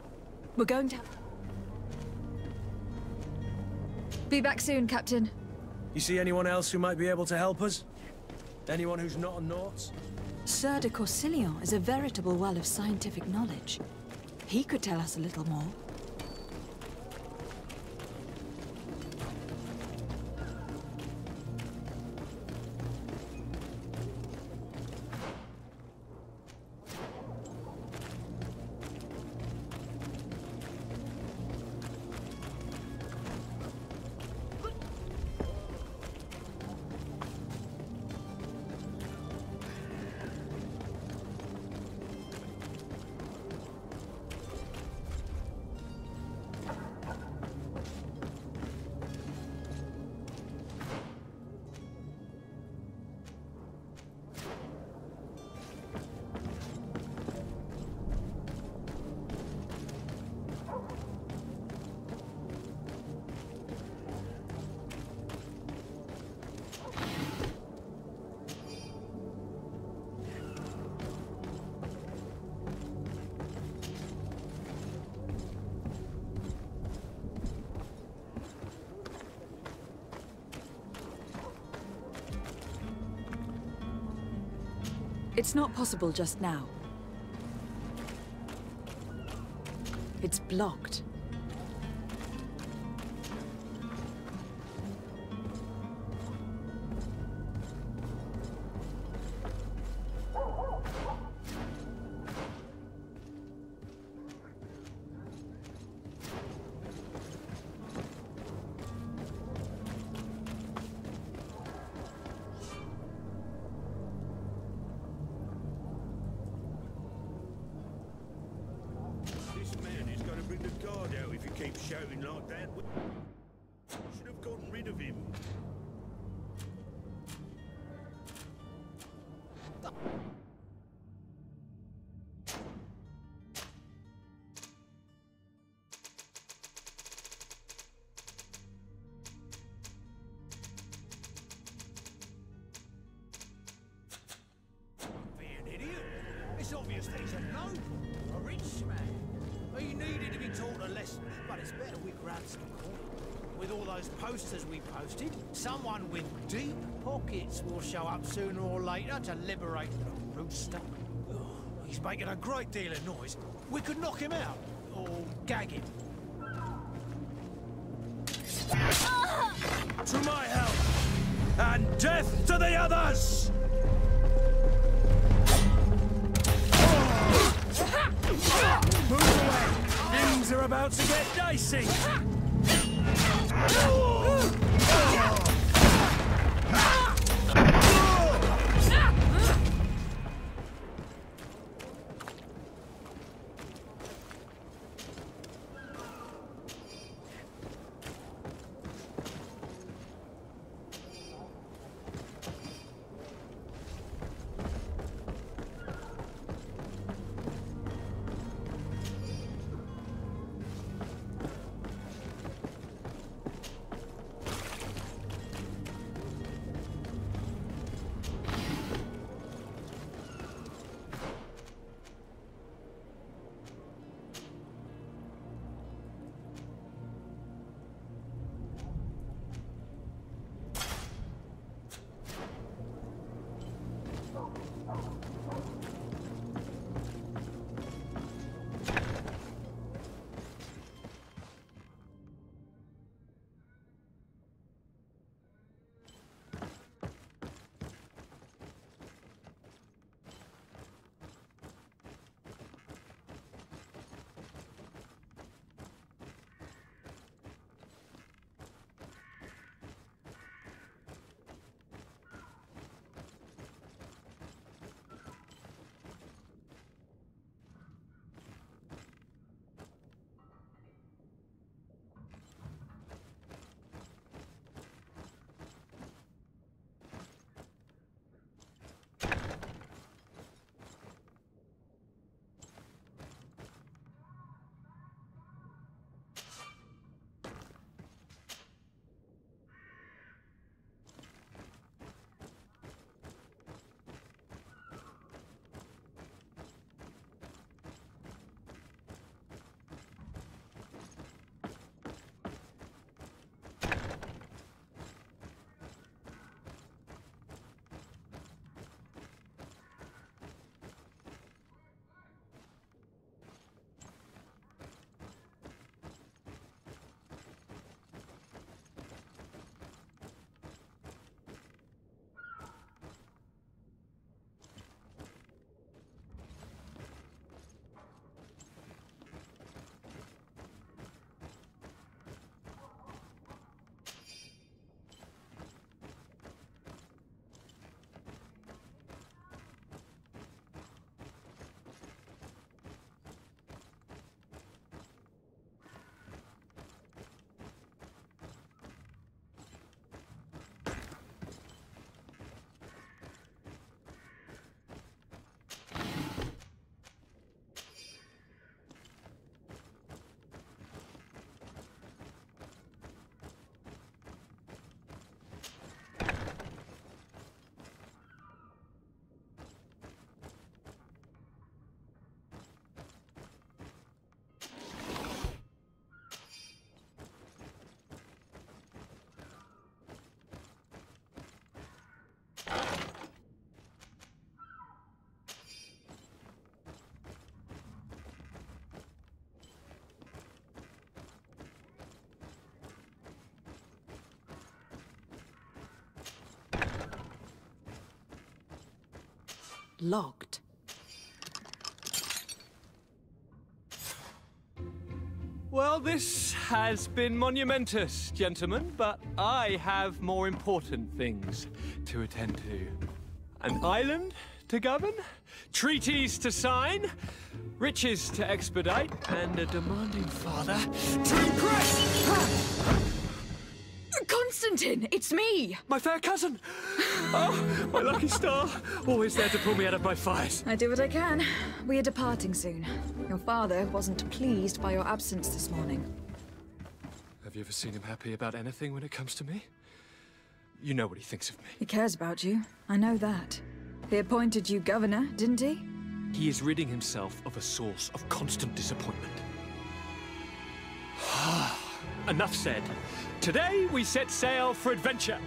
we're going to... Be back soon, Captain. You see anyone else who might be able to help us? Anyone who's not a Naught? Sir de Corsilion is a veritable well of scientific knowledge. He could tell us a little more. It's not possible just now. It's blocked. Shouting like that. Should have gotten rid of him. Be an idiot. It's obvious that he's a noble, a rich man. He needed to be taught a lesson, but it's better we grab some coin. With all those posters we posted, someone with deep pockets will show up sooner or later to liberate the rooster. Oh, he's making a great deal of noise. We could knock him out, or gag him. To my help! And death to the others! Move away! Things are about to get dicey! Locked. Well, this has been monumentous, gentlemen, but I have more important things to attend to. An island to govern, treaties to sign, riches to expedite, and a demanding father to impress! Constantine, it's me! My fair cousin! Oh, my lucky star. Always there to pull me out of my fires. I do what I can. We are departing soon. Your father wasn't pleased by your absence this morning. Have you ever seen him happy about anything when it comes to me? You know what he thinks of me. He cares about you. I know that. He appointed you governor, didn't he? He is ridding himself of a source of constant disappointment. Enough said. Today we set sail for adventure.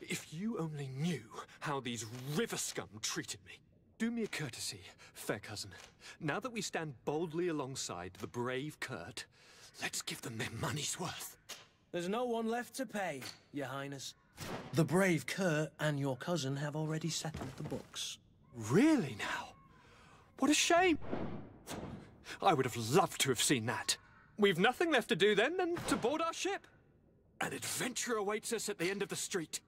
If you only knew how these river scum treated me. Do me a courtesy, fair cousin. Now that we stand boldly alongside the brave Kurt, let's give them their money's worth. There's no one left to pay, Your Highness. The brave Kurt and your cousin have already settled the books. Really now? What a shame. I would have loved to have seen that. We've nothing left to do then than to board our ship. An adventure awaits us at the end of the street.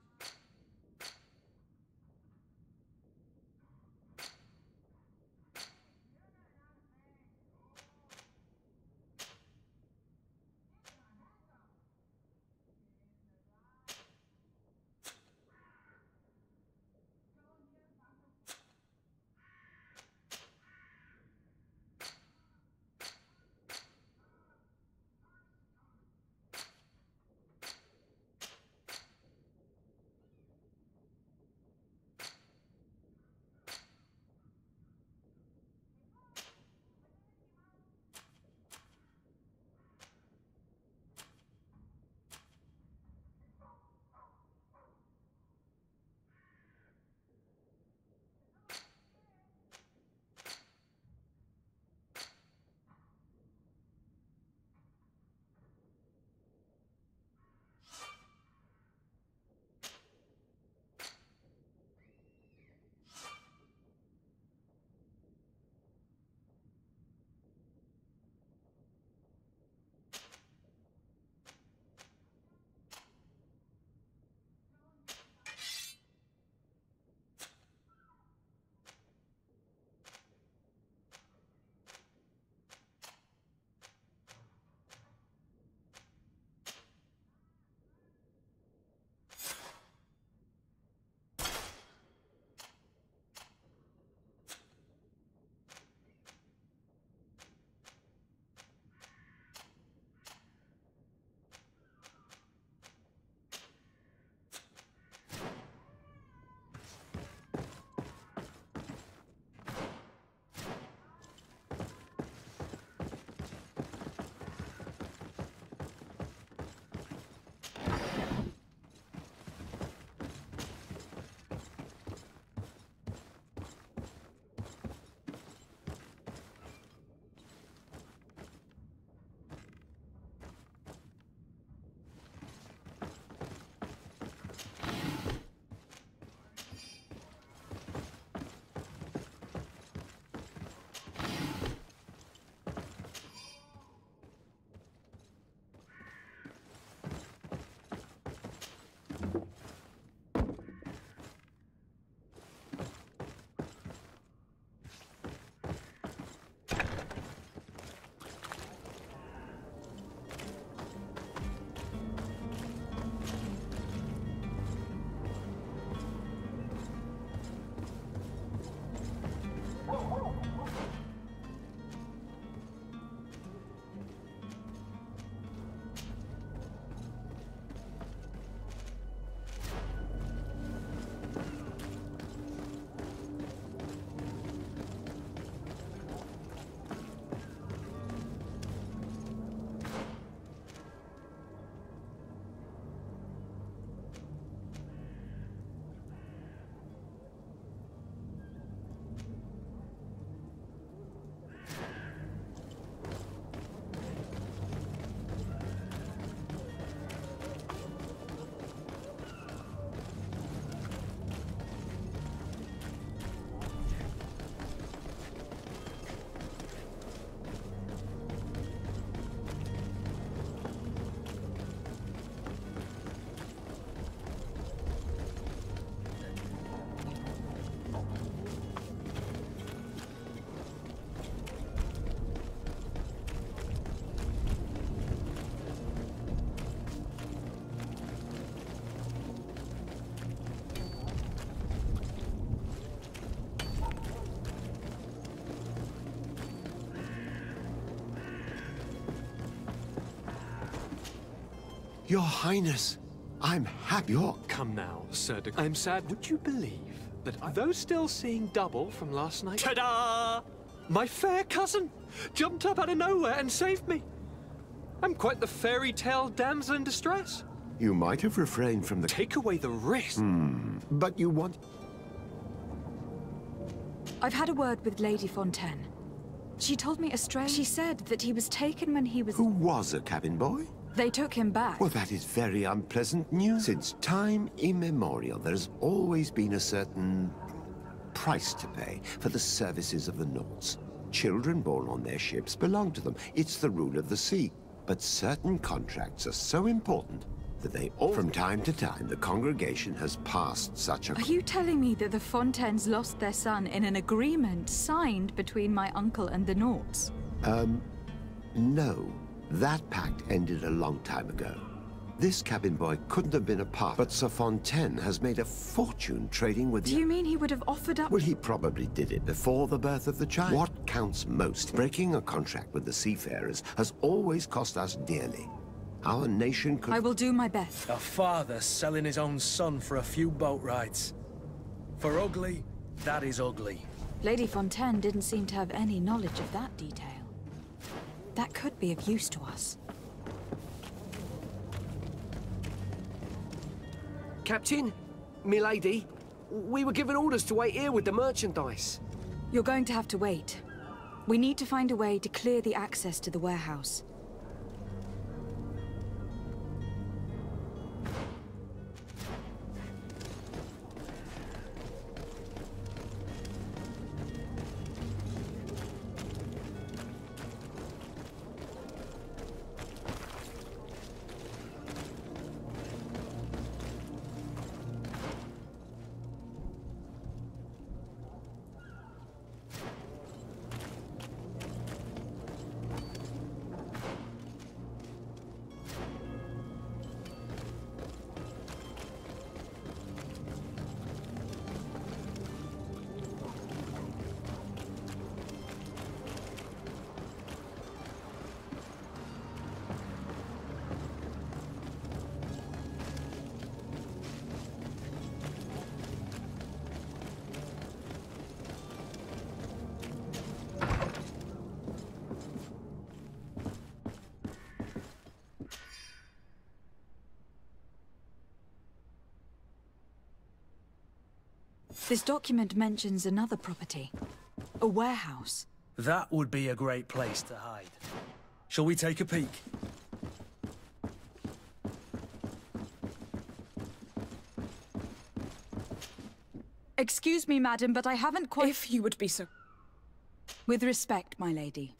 Your Highness, I'm happy you're... Come now, Sir de... I'm sad. Would you believe that though still seeing double from last night... Ta-da! My fair cousin jumped up out of nowhere and saved me. I'm quite the fairy tale damsel in distress. You might have refrained from the... Take away the risk. But you want... I've had a word with Lady Fontaine. She told me a strange... She said that he was taken when he was... Who was a cabin boy? They took him back. Well, that is very unpleasant news. Since time immemorial, there's always been a certain price to pay for the services of the Nauts. Children born on their ships belong to them. It's the rule of the sea. But certain contracts are so important that they all... From time to time, the congregation has passed such a... Are you telling me that the Fontaines lost their son in an agreement signed between my uncle and the Nauts? No. That pact ended a long time ago. This cabin boy couldn't have been a part, but Sir Fontaine has made a fortune trading with... Do you mean he would have offered up... Well, he probably did it before the birth of the child. What counts most? Breaking a contract with the seafarers has always cost us dearly. Our nation could... I will do my best. A father selling his own son for a few boat rides. For ugly, that is ugly. Lady Fontaine didn't seem to have any knowledge of that detail. That could be of use to us. Captain, milady, we were given orders to wait here with the merchandise. You're going to have to wait. We need to find a way to clear the access to the warehouse. This document mentions another property. A warehouse. That would be a great place to hide. Shall we take a peek? Excuse me, madam, but I haven't quite... If you would be so... With respect, my lady.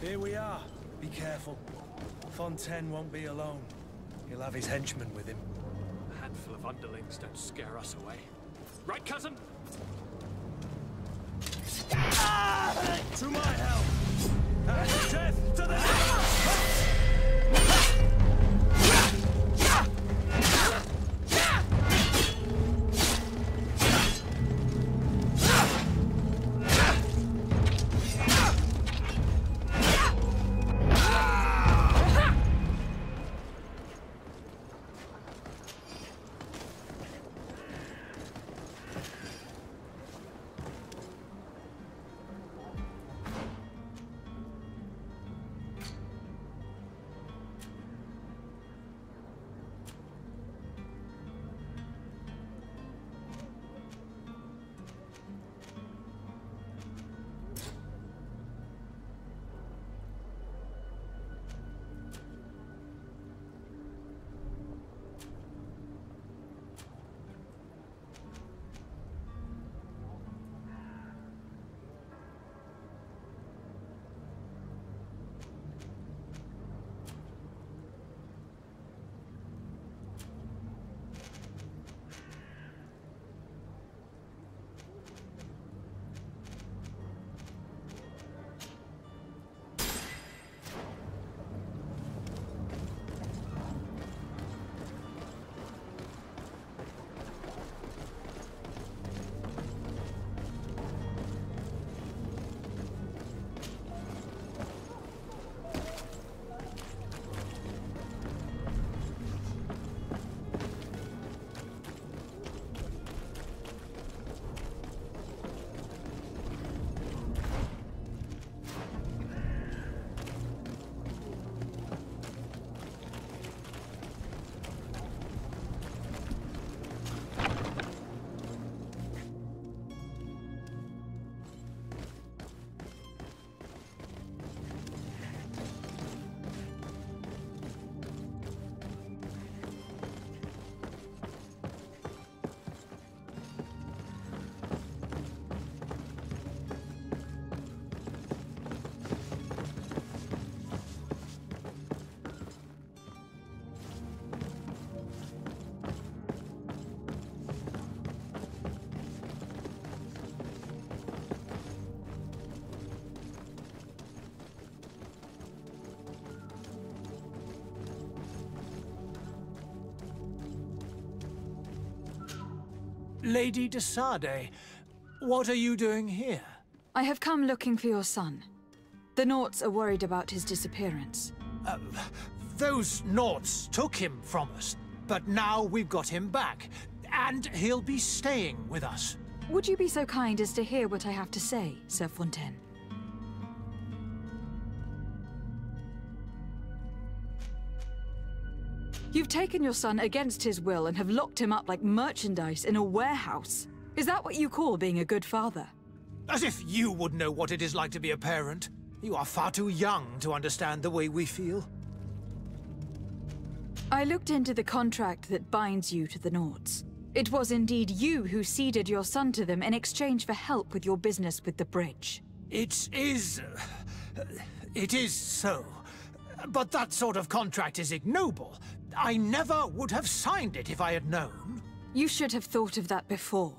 Here we are. Be careful. Fontaine won't be alone. He'll have his henchmen with him. A handful of underlings don't scare us away. Right, cousin? To my help! And death to the... Lady de Sade, what are you doing here? I have come looking for your son. The Naughts are worried about his disappearance. Those Naughts took him from us, but now we've got him back, and he'll be staying with us. Would you be so kind as to hear what I have to say, Sir Fontaine? You've taken your son against his will and have locked him up like merchandise in a warehouse. Is that what you call being a good father? As if you would know what it is like to be a parent. You are far too young to understand the way we feel. I looked into the contract that binds you to the Naughts. It was indeed you who ceded your son to them in exchange for help with your business with the bridge. It is so. But that sort of contract is ignoble. I never would have signed it if I had known. You should have thought of that before.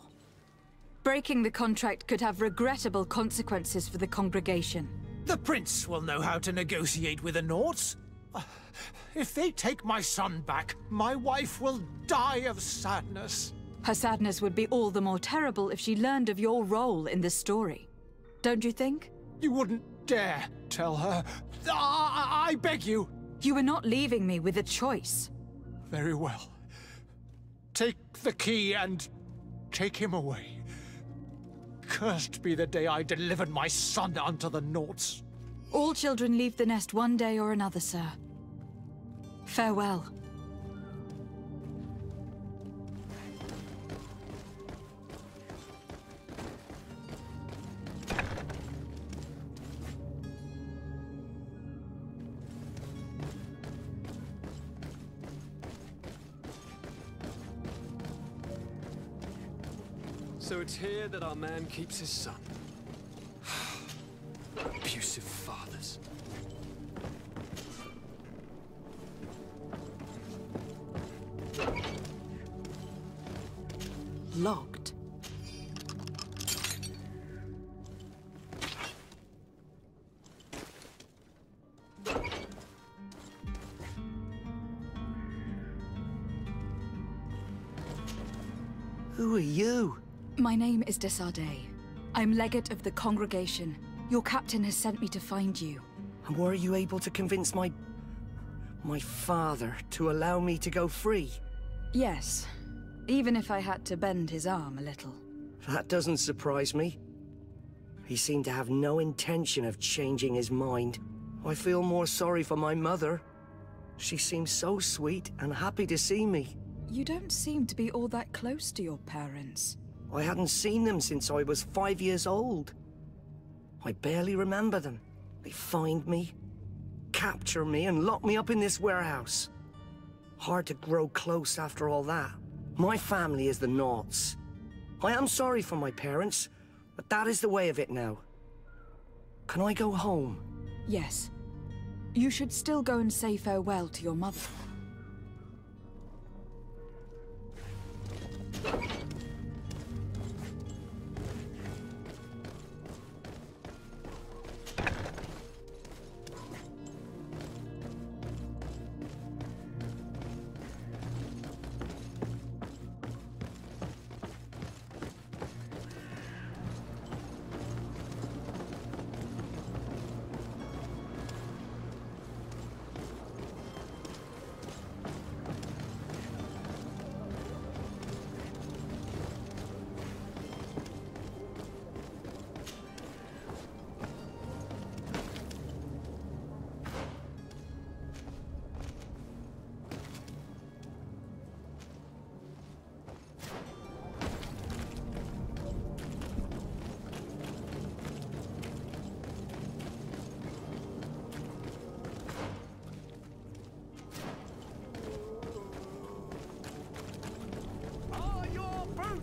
Breaking the contract could have regrettable consequences for the congregation. The prince will know how to negotiate with the Naughts. If they take my son back, my wife will die of sadness. Her sadness would be all the more terrible if she learned of your role in this story. Don't you think? You wouldn't dare tell her. I beg you. You are not leaving me with a choice. Very well. Take the key and take him away. Cursed be the day I delivered my son unto the Naughts. All children leave the nest one day or another, sir. Farewell. So it's here that our man keeps his son. Abusive fathers. locked. Who are you? My name is Desardet. I'm legate of the congregation. Your captain has sent me to find you. And were you able to convince my father to allow me to go free? Yes. Even if I had to bend his arm a little. That doesn't surprise me. He seemed to have no intention of changing his mind. I feel more sorry for my mother. She seems so sweet and happy to see me. You don't seem to be all that close to your parents. I hadn't seen them since I was 5 years old. I barely remember them. They find me, capture me, and lock me up in this warehouse. Hard to grow close after all that. My family is the Naughts. I am sorry for my parents, but that is the way of it now. Can I go home? Yes. You should still go and say farewell to your mother.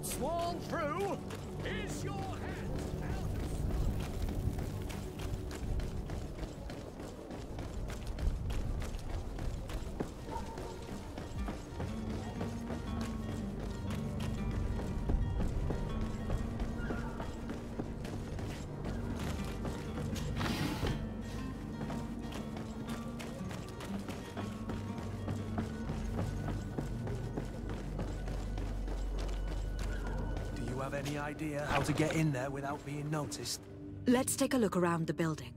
Sworn through? Is your hand out of Any idea how to get in there without being noticed? Let's take a look around the building.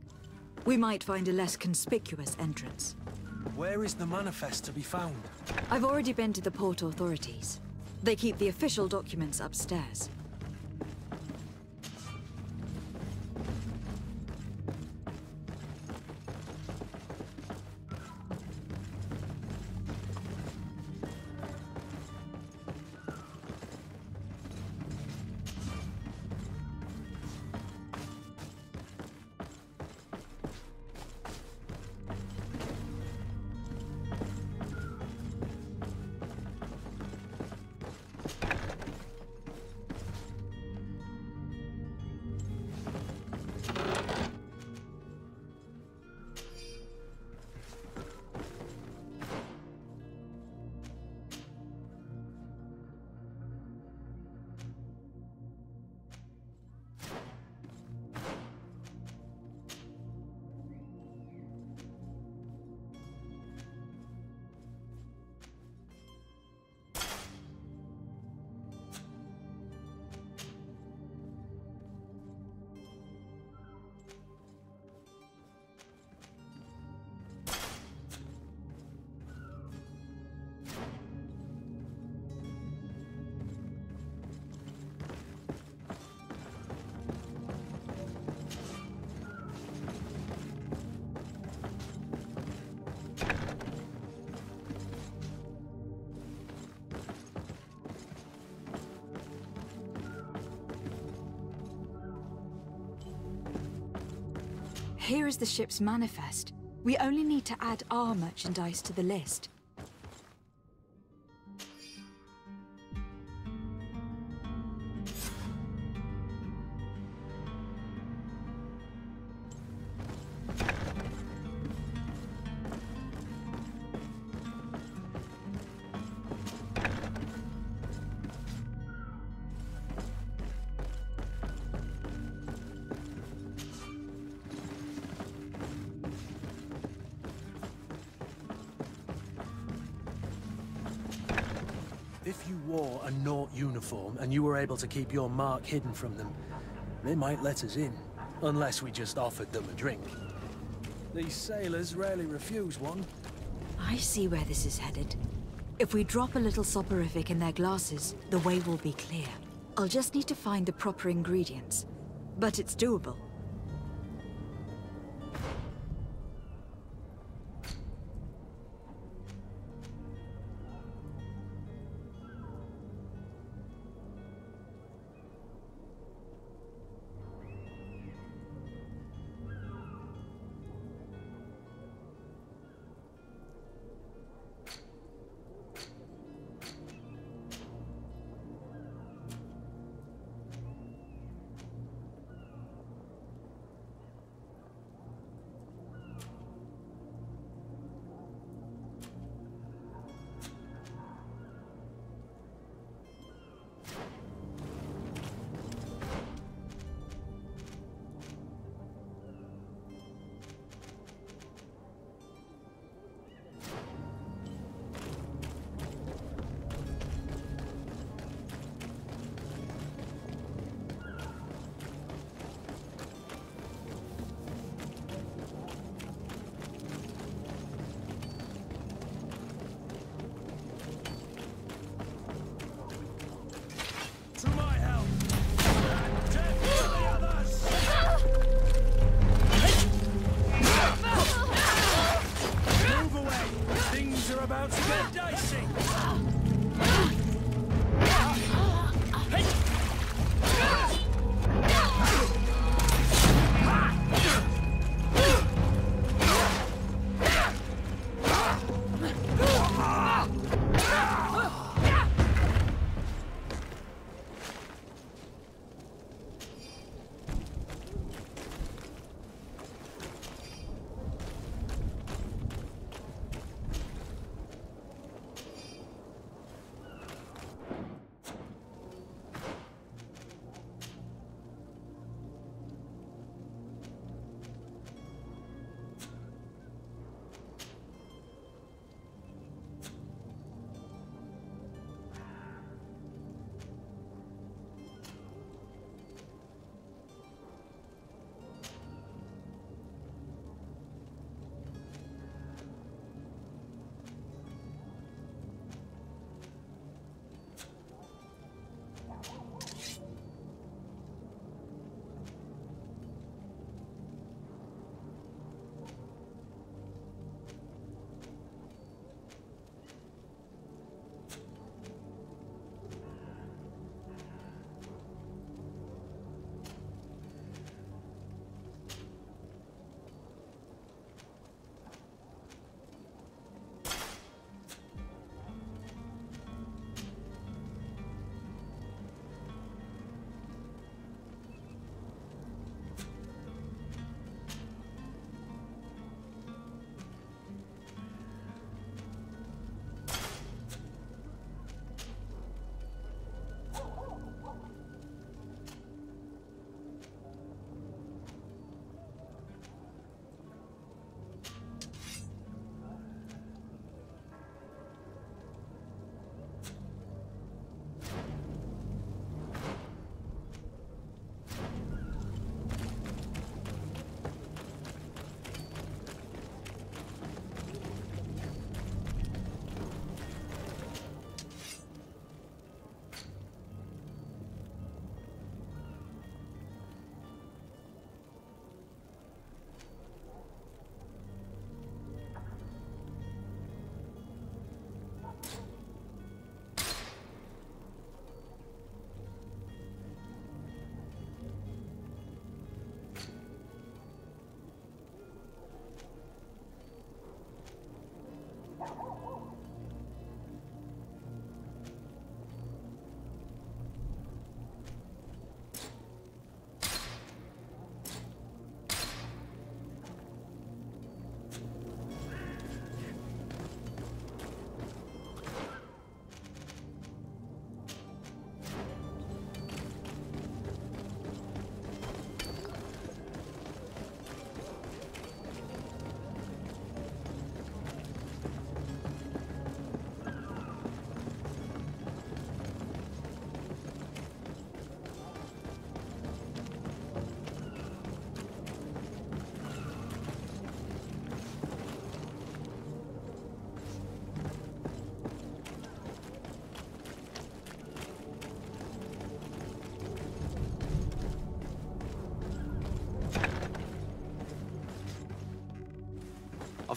We might find a less conspicuous entrance. Where is the manifest to be found? I've already been to the port authorities. They keep the official documents upstairs. Here is the ship's manifest. We only need to add our merchandise to the list. if you wore a Naut uniform and you were able to keep your mark hidden from them, they might let us in, unless we just offered them a drink. These sailors rarely refuse one. I see where this is headed. If we drop a little soporific in their glasses, the way will be clear. I'll just need to find the proper ingredients. But it's doable.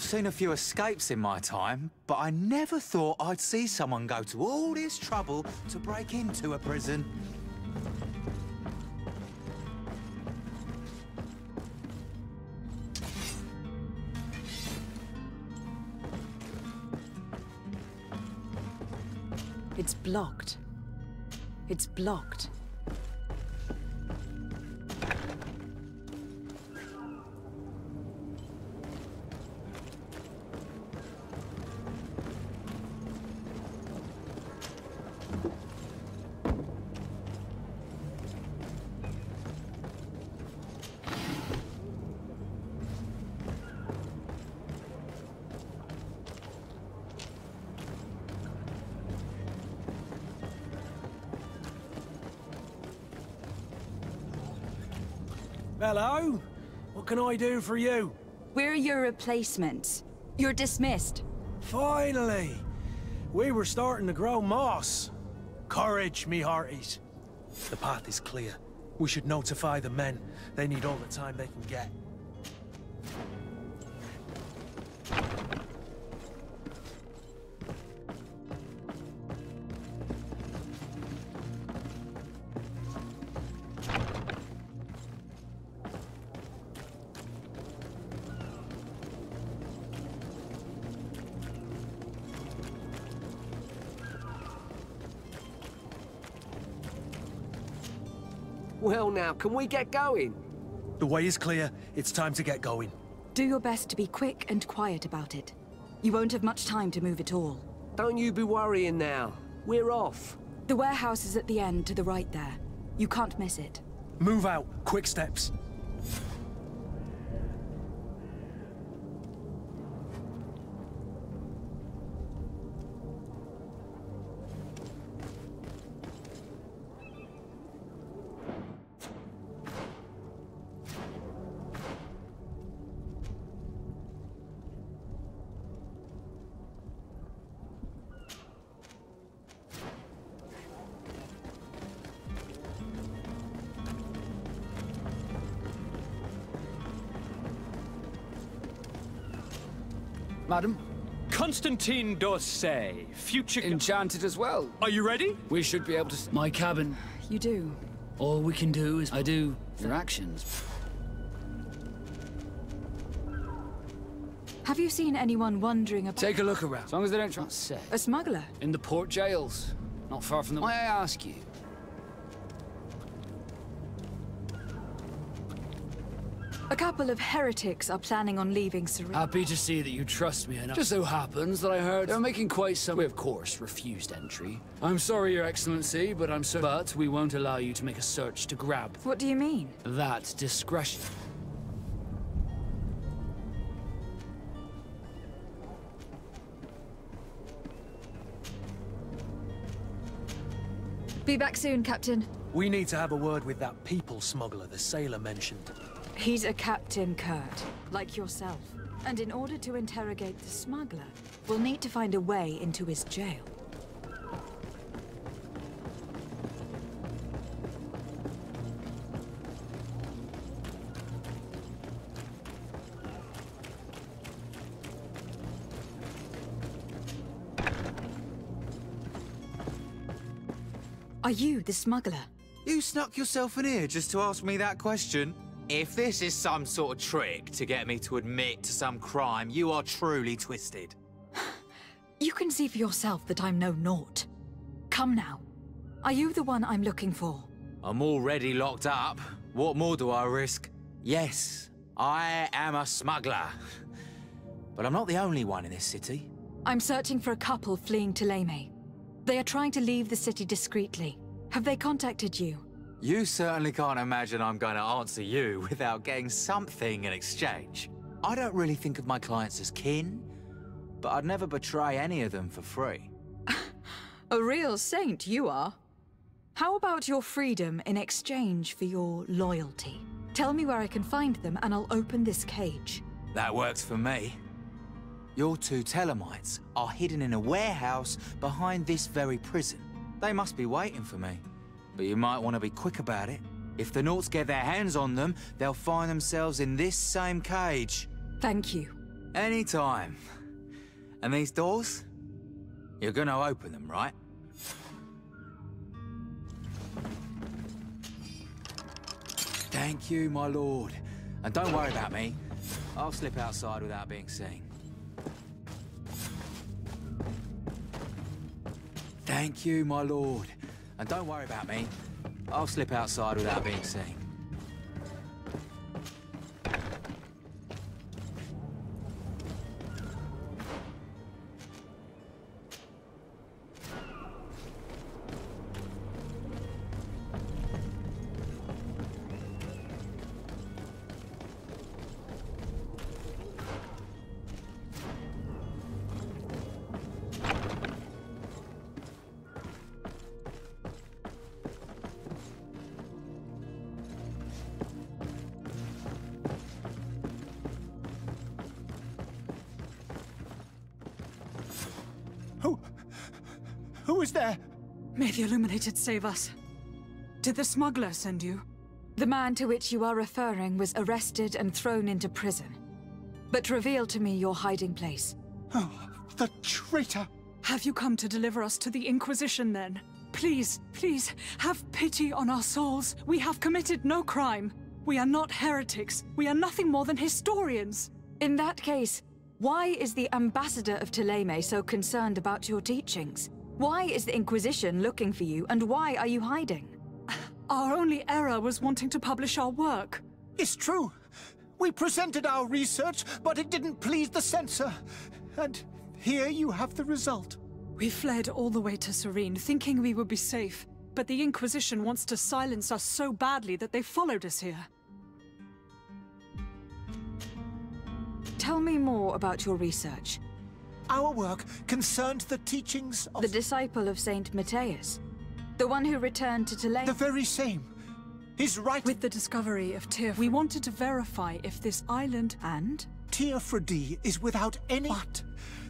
I've seen a few escapes in my time, but I never thought I'd see someone go to all this trouble to break into a prison. It's blocked. It's blocked. Hello? What can I do for you? We're your replacements. You're dismissed. Finally! We were starting to grow moss. Courage, me hearties. The path is clear. We should notify the men. They need all the time they can get. Well now, can we get going? The way is clear. It's time to get going. Do your best to be quick and quiet about it. You won't have much time to move it all. Don't you be worrying now. We're off. The warehouse is at the end to the right there. You can't miss it. Move out. Quick steps. Madam? Constantine d'Orsay, future... Enchanted as well. Are you ready? We should be able to... My cabin. You do. All we can do is... I do... your actions. Have you seen anyone wandering about... Take a look around. As long as they don't try to say. A smuggler? In the port jails. Not far from the... May I ask you? A couple of heretics are planning on leaving Syria. Happy to see that you trust me enough. Just so happens that I heard they're making quite some... We, of course, refused entry. I'm sorry, Your Excellency, but But we won't allow you to make a search to grab... What do you mean? That discretion. Be back soon, Captain. We need to have a word with that people smuggler the sailor mentioned. He's a Captain Kurt, like yourself. And in order to interrogate the smuggler, we'll need to find a way into his jail. Are you the smuggler? You snuck yourself in here just to ask me that question? If this is some sort of trick to get me to admit to some crime, you are truly twisted. You can see for yourself that I'm no naught. Come now. Are you the one I'm looking for? I'm already locked up. What more do I risk? Yes, I am a smuggler. But I'm not the only one in this city. I'm searching for a couple fleeing to Leme. They are trying to leave the city discreetly. Have they contacted you? You certainly can't imagine I'm going to answer you without getting something in exchange. I don't really think of my clients as kin, but I'd never betray any of them for free. A real saint you are. How about your freedom in exchange for your loyalty? Tell me where I can find them and I'll open this cage. That works for me. Your two Telemites are hidden in a warehouse behind this very prison. They must be waiting for me. But you might want to be quick about it. If the Nauts get their hands on them, they'll find themselves in this same cage. Thank you. Anytime. And these doors? You're gonna open them, right? Thank you, my lord. And don't worry about me. I'll slip outside without being seen. Thank you, my lord. And don't worry about me. I'll slip outside without being seen. Who is there? May the Illuminated save us. Did the smuggler send you? The man to which you are referring was arrested and thrown into prison. But reveal to me your hiding place. Oh, the traitor! Have you come to deliver us to the Inquisition, then? Please, please, have pity on our souls. We have committed no crime. We are not heretics. We are nothing more than historians. In that case, why is the ambassador of Thélème so concerned about your teachings? Why is the Inquisition looking for you, and why are you hiding? Our only error was wanting to publish our work. It's true. We presented our research, but it didn't please the censor. And here you have the result. We fled all the way to Serene, thinking we would be safe. But the Inquisition wants to silence us so badly that they followed us here. Tell me more about your research. Our work concerned the teachings of... The disciple of Saint Matthias. The one who returned to Thélème. The very same. He's right. With the discovery of Tearfredi, we wanted to verify if this island... And? Tearfredi is without any...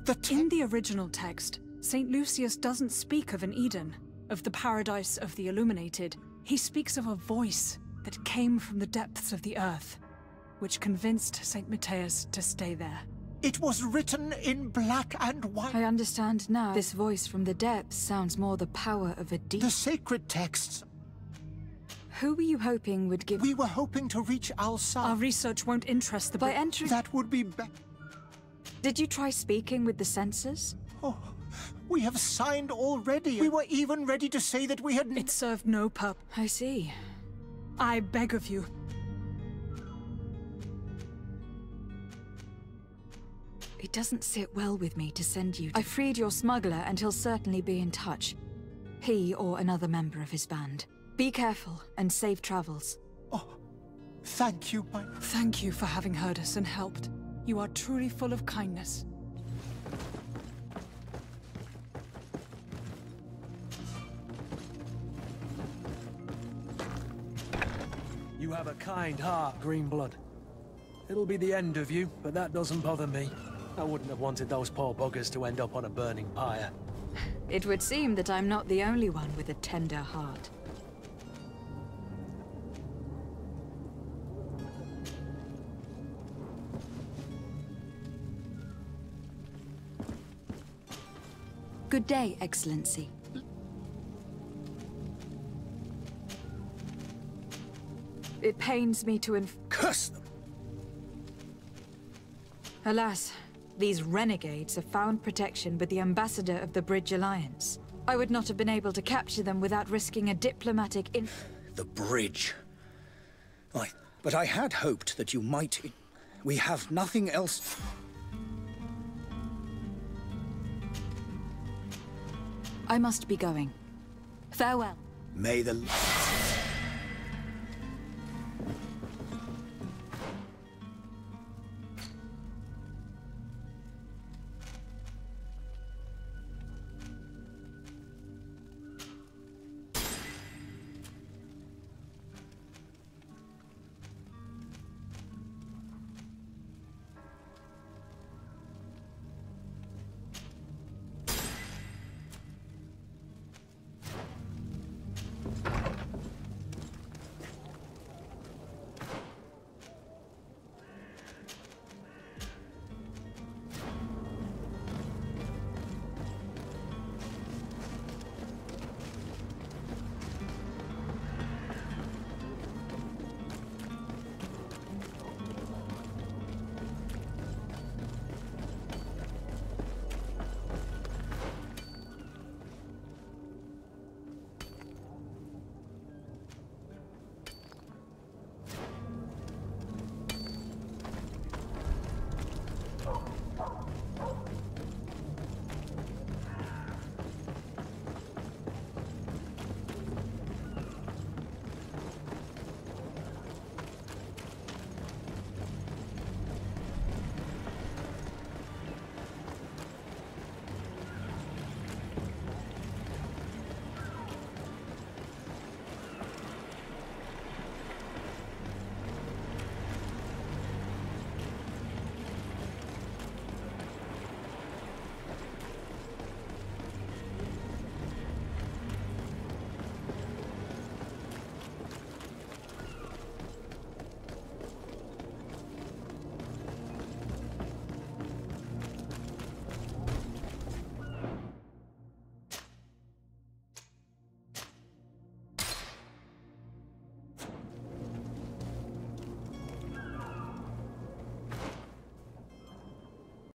But in the original text, St. Lucius doesn't speak of an Eden, of the paradise of the Illuminated. He speaks of a voice that came from the depths of the earth, which convinced St. Matthias to stay there. It was written in black and white. I understand now. This voice from the depths sounds more the power of a deep... The sacred texts. Who were you hoping would give... We were hoping to reach Al-Sad. Our research won't interest the... By entering... That would be better. Did you try speaking with the censors? Oh, we have signed already. We were even ready to say that we had... It served no purpose. I see. I beg of you. It doesn't sit well with me to send you. I freed your smuggler and he'll certainly be in touch. He or another member of his band. Be careful and safe travels. Oh, thank you, my... Thank you for having heard us and helped. You are truly full of kindness. You have a kind heart, Greenblood. It'll be the end of you, but that doesn't bother me. I wouldn't have wanted those poor buggers to end up on a burning pyre. It would seem that I'm not the only one with a tender heart. Good day, Excellency. It pains me to curse them! Alas, these renegades have found protection with the ambassador of the Bridge Alliance. I would not have been able to capture them without risking a diplomatic The Bridge. But I had hoped that you might... We have nothing else... I must be going. Farewell. May the...